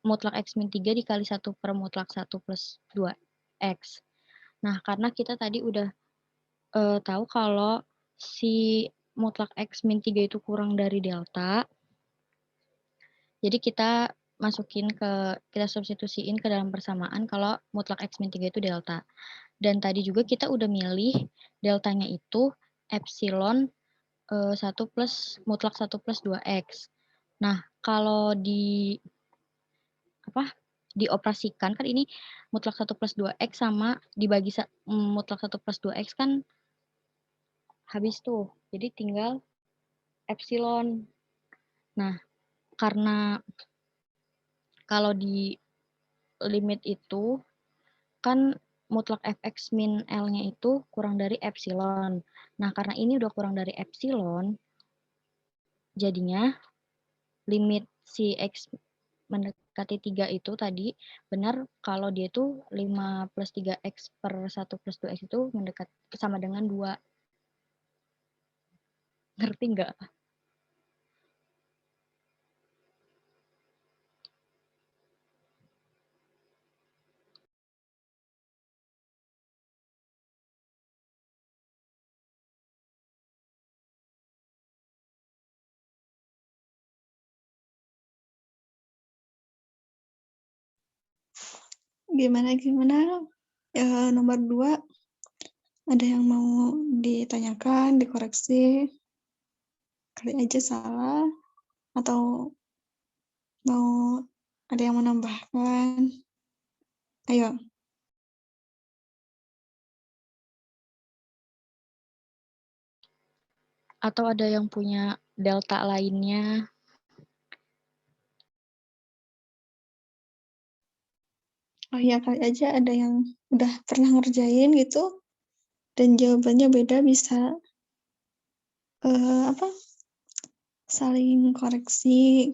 mutlak X min 3 dikali 1 per mutlak 1 plus 2X. Nah, karena kita tadi udah tahu kalau si mutlak X min 3 itu kurang dari delta, jadi kita kita substitusiin ke dalam persamaan kalau mutlak X min 3 itu delta. Dan tadi juga kita udah milih deltanya itu epsilon 1 plus mutlak 1 plus 2X. Nah, kalau dioperasikan kan ini mutlak 1 plus 2X sama dibagi mutlak 1 plus 2X kan habis tuh. Jadi tinggal epsilon. Nah, karena kalau di limit itu kan mutlak fx min L-nya itu kurang dari epsilon. Nah, karena ini udah kurang dari epsilon, jadinya limit si X mendekati 3 itu tadi benar kalau dia itu 5 plus 3X per 1 plus 2X itu sama dengan 2. Ngerti nggak? Gimana? Nomor 2, ada yang mau ditanyakan, dikoreksi, kali aja salah, atau mau ada yang menambahkan? Ayo. Atau ada yang punya delta lainnya? Oh iya, kali aja ada yang udah pernah ngerjain gitu, dan jawabannya beda, bisa saling koreksi.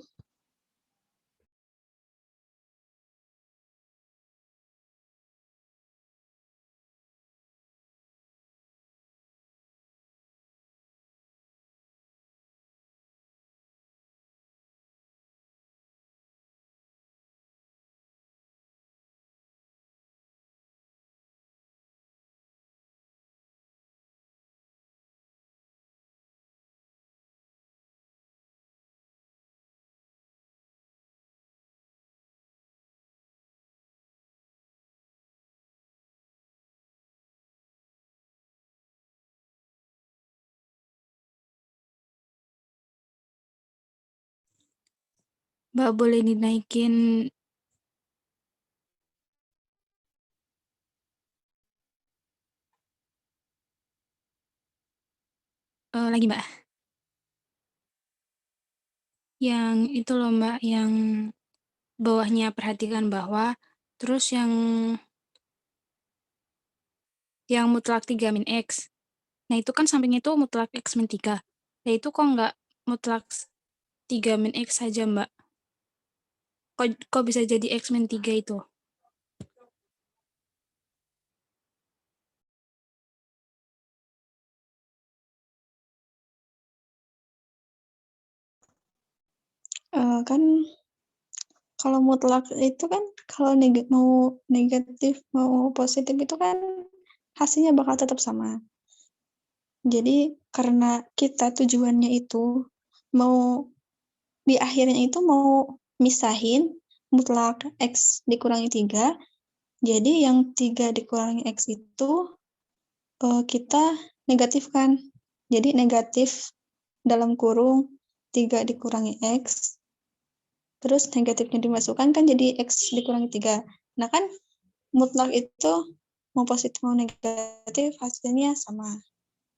Mbak boleh dinaikin lagi Mbak. Yang itu loh Mbak, yang bawahnya perhatikan bahwa, terus yang mutlak 3 min X. Nah itu kan samping itu mutlak X min 3. Nah itu kok nggak mutlak 3 min X saja Mbak? Kok bisa jadi X min 3 itu? Kan kalau mutlak itu kan kalau mau negatif mau positif itu kan hasilnya bakal tetap sama. Jadi karena kita tujuannya itu mau di akhirnya itu mau misahin mutlak X dikurangi 3, jadi yang 3 dikurangi X itu kita negatifkan. Jadi negatif dalam kurung 3 dikurangi X, terus negatifnya dimasukkan kan jadi X dikurangi 3. Nah kan mutlak itu mau positif mau negatif hasilnya sama.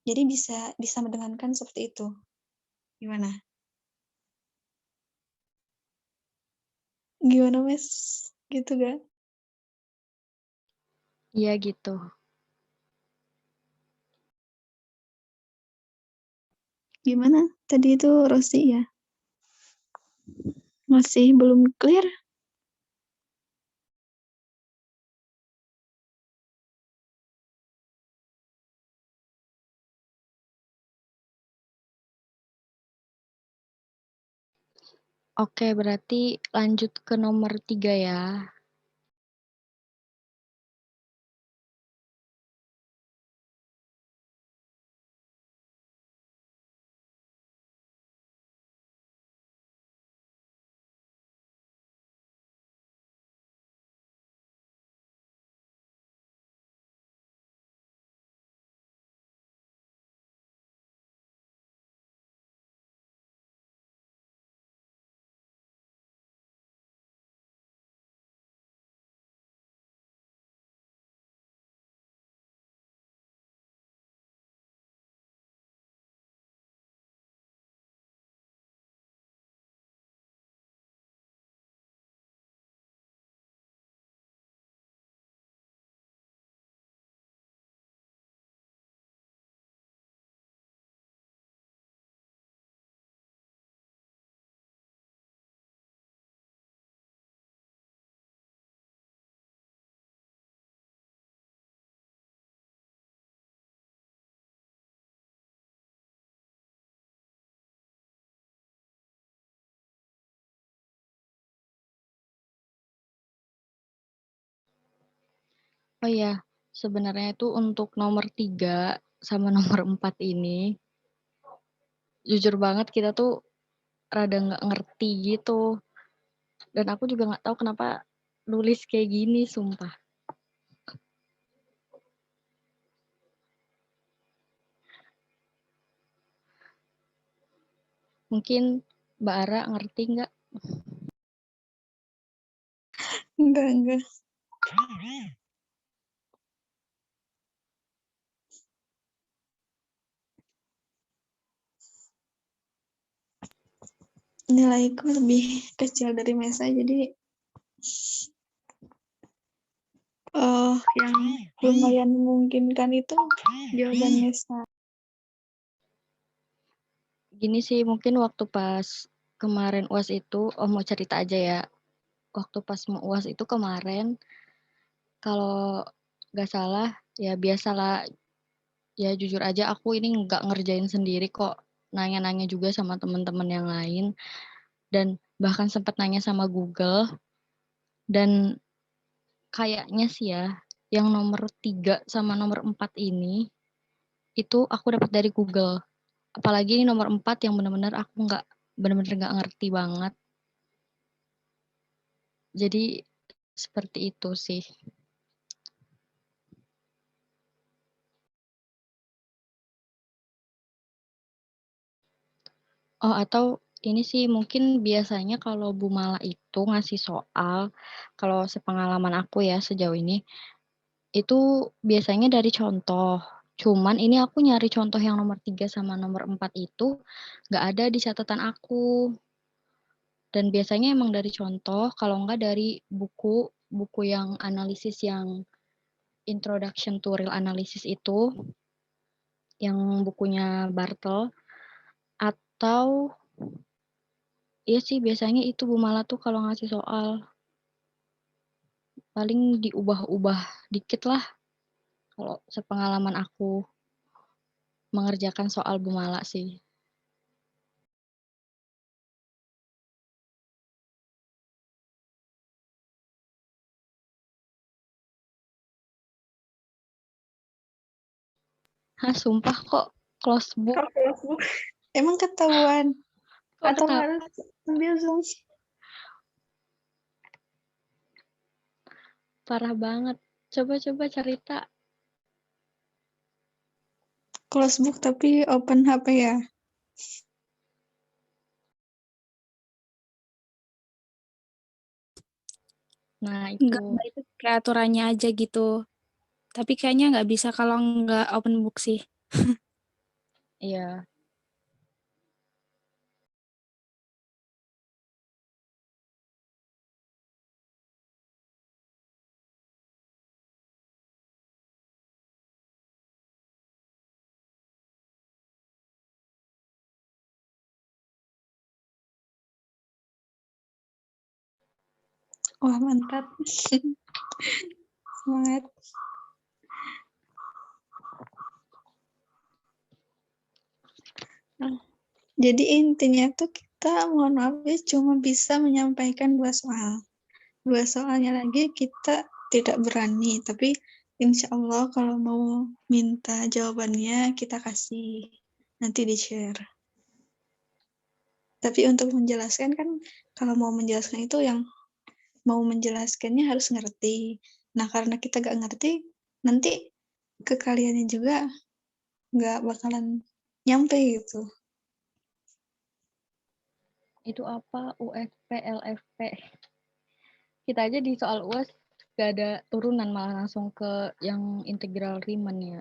Jadi bisa disamadengankan seperti itu. Gimana? Gimana, Mas? Gitu gak? Iya gitu. Gimana? Tadi itu Rosi ya? Masih belum clear? Oke, berarti lanjut ke nomor 3 ya. Oh iya, sebenarnya itu untuk nomor 3 sama nomor 4 ini, jujur banget kita tuh rada nggak ngerti gitu. Dan aku juga nggak tahu kenapa nulis kayak gini, sumpah. Mungkin Mbak Ara ngerti nggak? Enggak. Nilaiku lebih kecil dari Mesa, jadi yang lumayan memungkinkan itu jawaban Mesa. Gini sih, mungkin waktu pas kemarin UAS itu, mau cerita aja ya. Waktu pas mau UAS itu kemarin, kalau nggak salah, ya biasalah, ya jujur aja aku ini nggak ngerjain sendiri kok. Nanya-nanya juga sama teman-teman yang lain. Dan bahkan sempat nanya sama Google. Dan kayaknya sih ya, yang nomor 3 sama nomor 4 ini, itu aku dapat dari Google. Apalagi ini nomor 4 yang benar-benar aku benar-benar nggak ngerti banget. Jadi seperti itu sih. Oh, atau Ini sih mungkin biasanya kalau Bu Mala itu ngasih soal, kalau sepengalaman aku ya sejauh ini, itu biasanya dari contoh. Cuman ini aku nyari contoh yang nomor 3 sama nomor 4 itu nggak ada di catatan aku. Dan biasanya emang dari contoh, kalau nggak dari buku yang analisis yang Introduction to Real Analysis itu, yang bukunya Bartel, atau iya sih biasanya itu Bu Mala tuh kalau ngasih soal. Paling diubah-ubah dikit lah kalau sepengalaman aku mengerjakan soal Bu Mala sih. Hah, sumpah kok close book? Emang ketahuan Kok atau ketahuan? harus ambil Zoom? Parah banget. Coba-coba cerita. Close book tapi open HP ya. Nah, Enggak, itu. itu kayak aturannya aja gitu. Tapi kayaknya nggak bisa kalau nggak open book sih. Iya. Wah, mantap. Semangat. Nah, jadi intinya tuh kita mohon maaf ya cuma bisa menyampaikan 2 soal. 2 soalnya lagi kita tidak berani, tapi insya Allah kalau mau minta jawabannya kita kasih, nanti di-share. Tapi untuk menjelaskan kan, kalau mau menjelaskan itu yang mau menjelaskannya harus ngerti. Nah, karena kita nggak ngerti, nanti ke kaliannya juga nggak bakalan nyampe gitu. Itu apa? UFP, LFP. Kita aja di soal UAS gak ada turunan, malah langsung ke yang integral Riemann ya.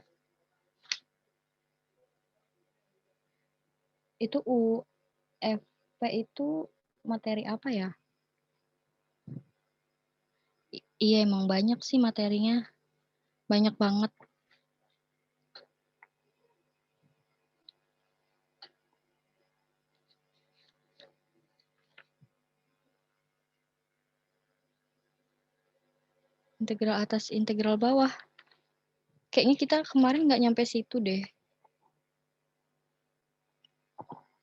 Itu UFP itu materi apa ya? Iya emang banyak sih materinya. Banyak banget. Integral atas, integral bawah. Kayaknya kita kemarin nggak nyampe situ deh.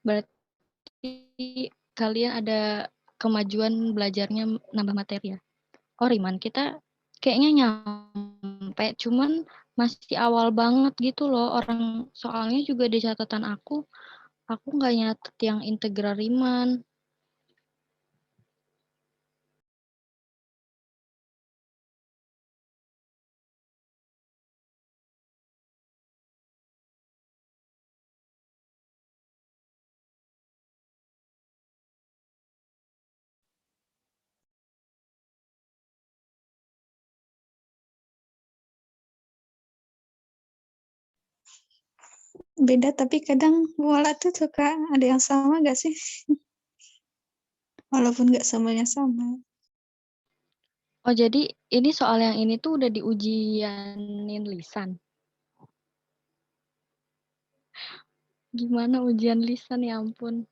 Berarti kalian ada kemajuan belajarnya nambah materi ya? Oh Riemann, kita kayaknya nyampe, cuman masih awal banget gitu loh. Orang soalnya juga di catatan aku nggak nyatet yang integral Riemann. Beda, tapi kadang bola tuh suka ada yang sama nggak sih? Walaupun nggak semuanya sama. Oh jadi ini soal yang ini tuh udah diujianin lisan. Gimana ujian lisan ya ampun.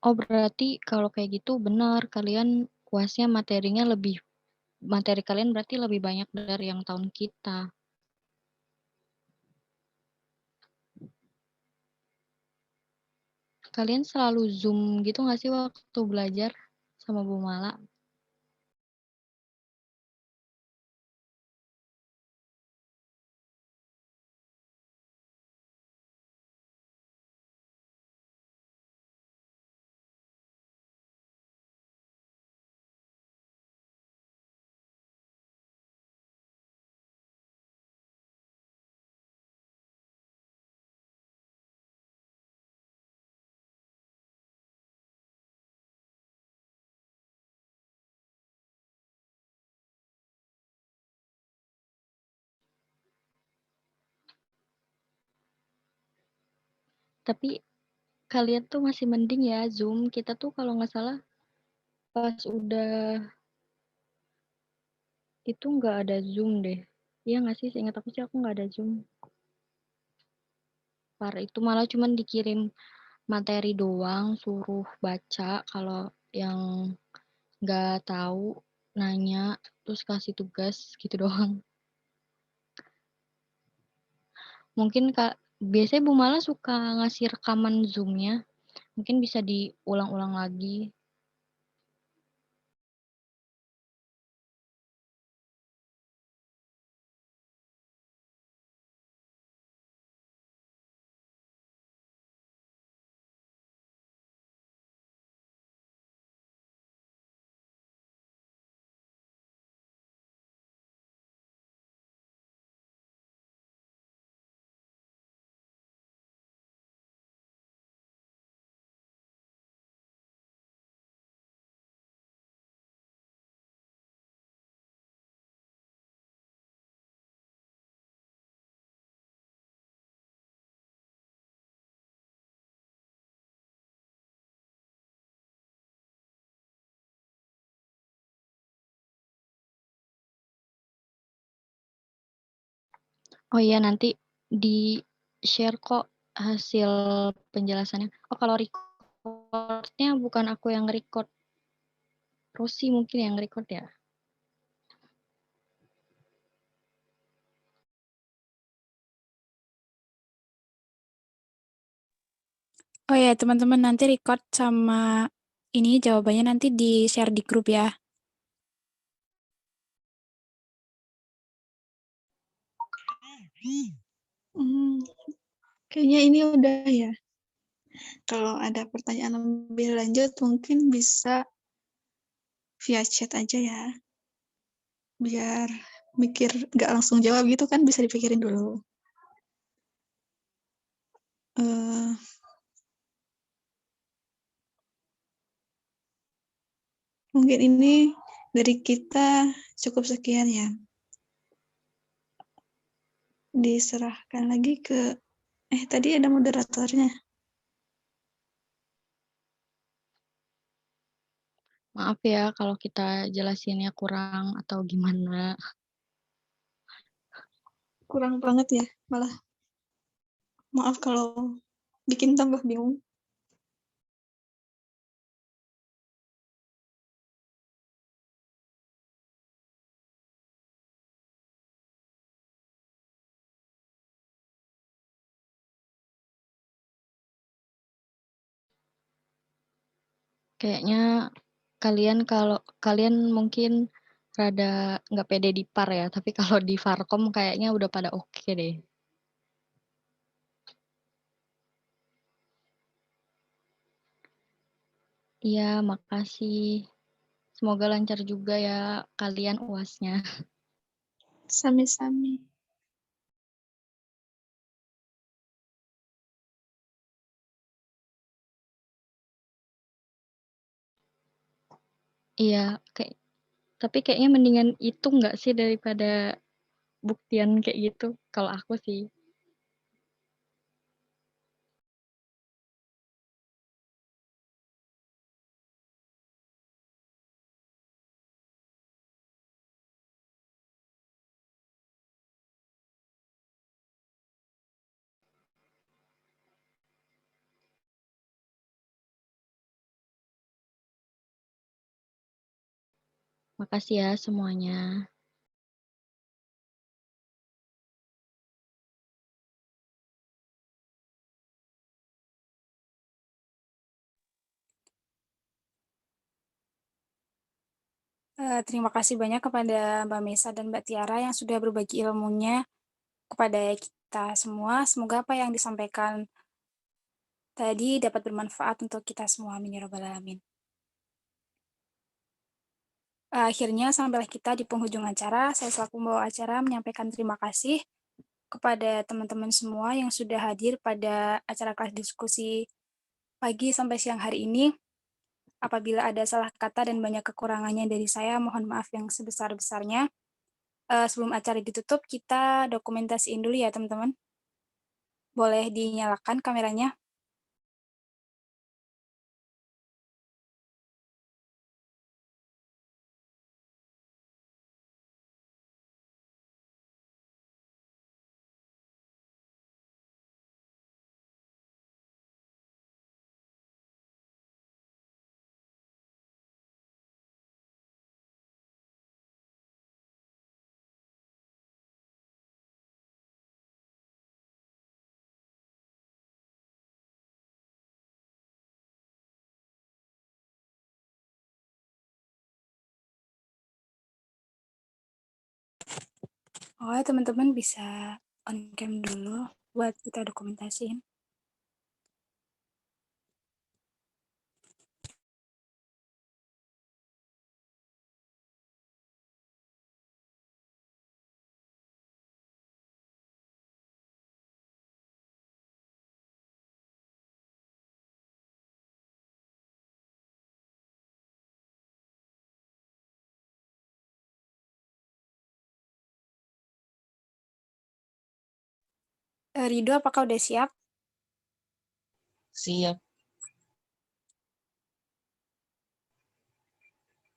Oh berarti kalau kayak gitu benar kalian UASnya materi kalian berarti lebih banyak dari yang tahun kita. Kalian selalu Zoom gitu nggak sih waktu belajar sama Bu Mala? Tapi kalian tuh masih mending ya Zoom. Kita tuh kalau nggak salah pas udah itu nggak ada Zoom deh. Iya nggak sih? Seingat aku sih aku nggak ada Zoom. Itu malah cuman dikirim materi doang, suruh baca. Kalau yang nggak tahu nanya, terus kasih tugas gitu doang. Mungkin biasanya Bu Mala suka ngasih rekaman Zoom-nya. Mungkin bisa diulang-ulang lagi. Oh iya, nanti di-share kok hasil penjelasannya. Oh, kalau record-nya bukan aku yang record. Rosi mungkin yang record ya. Oh ya, teman-teman nanti record sama ini jawabannya nanti di-share di grup ya. Kayaknya ini udah ya. Kalau ada pertanyaan lebih lanjut mungkin bisa via chat aja ya. Biar mikir nggak langsung jawab gitu kan, bisa dipikirin dulu. Mungkin ini dari kita cukup sekian ya. Diserahkan lagi ke tadi ada moderatornya. Maaf ya kalau kita jelasinnya kurang atau gimana. Kurang banget ya, malah. Maaf kalau bikin tambah bingung. Kayaknya kalian mungkin rada nggak pede di par ya, tapi kalau di Farkom kayaknya udah pada oke deh. Iya, makasih. Semoga lancar juga ya kalian UASnya. Sami-sami. Iya, tapi kayaknya mendingan itu nggak sih daripada buktian kayak gitu, kalau aku sih. Makasih ya semuanya. Terima kasih banyak kepada Mbak Mesa dan Mbak Tiara yang sudah berbagi ilmunya kepada kita semua. Semoga apa yang disampaikan tadi dapat bermanfaat untuk kita semua. Amin ya rabbal alamin. Akhirnya sampailah kita di penghujung acara. Saya selaku pembawa acara menyampaikan terima kasih kepada teman-teman semua yang sudah hadir pada acara kelas diskusi pagi sampai siang hari ini. Apabila ada salah kata dan banyak kekurangannya dari saya, mohon maaf yang sebesar-besarnya. Sebelum acara ditutup, kita dokumentasiin dulu ya teman-teman. Boleh dinyalakan kameranya. Oh, teman-teman bisa on cam dulu buat kita dokumentasiin. Rido, apakah udah siap? Siap.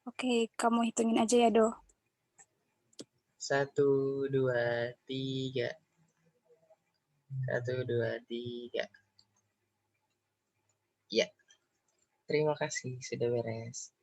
Oke, kamu hitungin aja ya, Do. 1, 2, 3. 1, 2, 3. Ya, terima kasih sudah beres.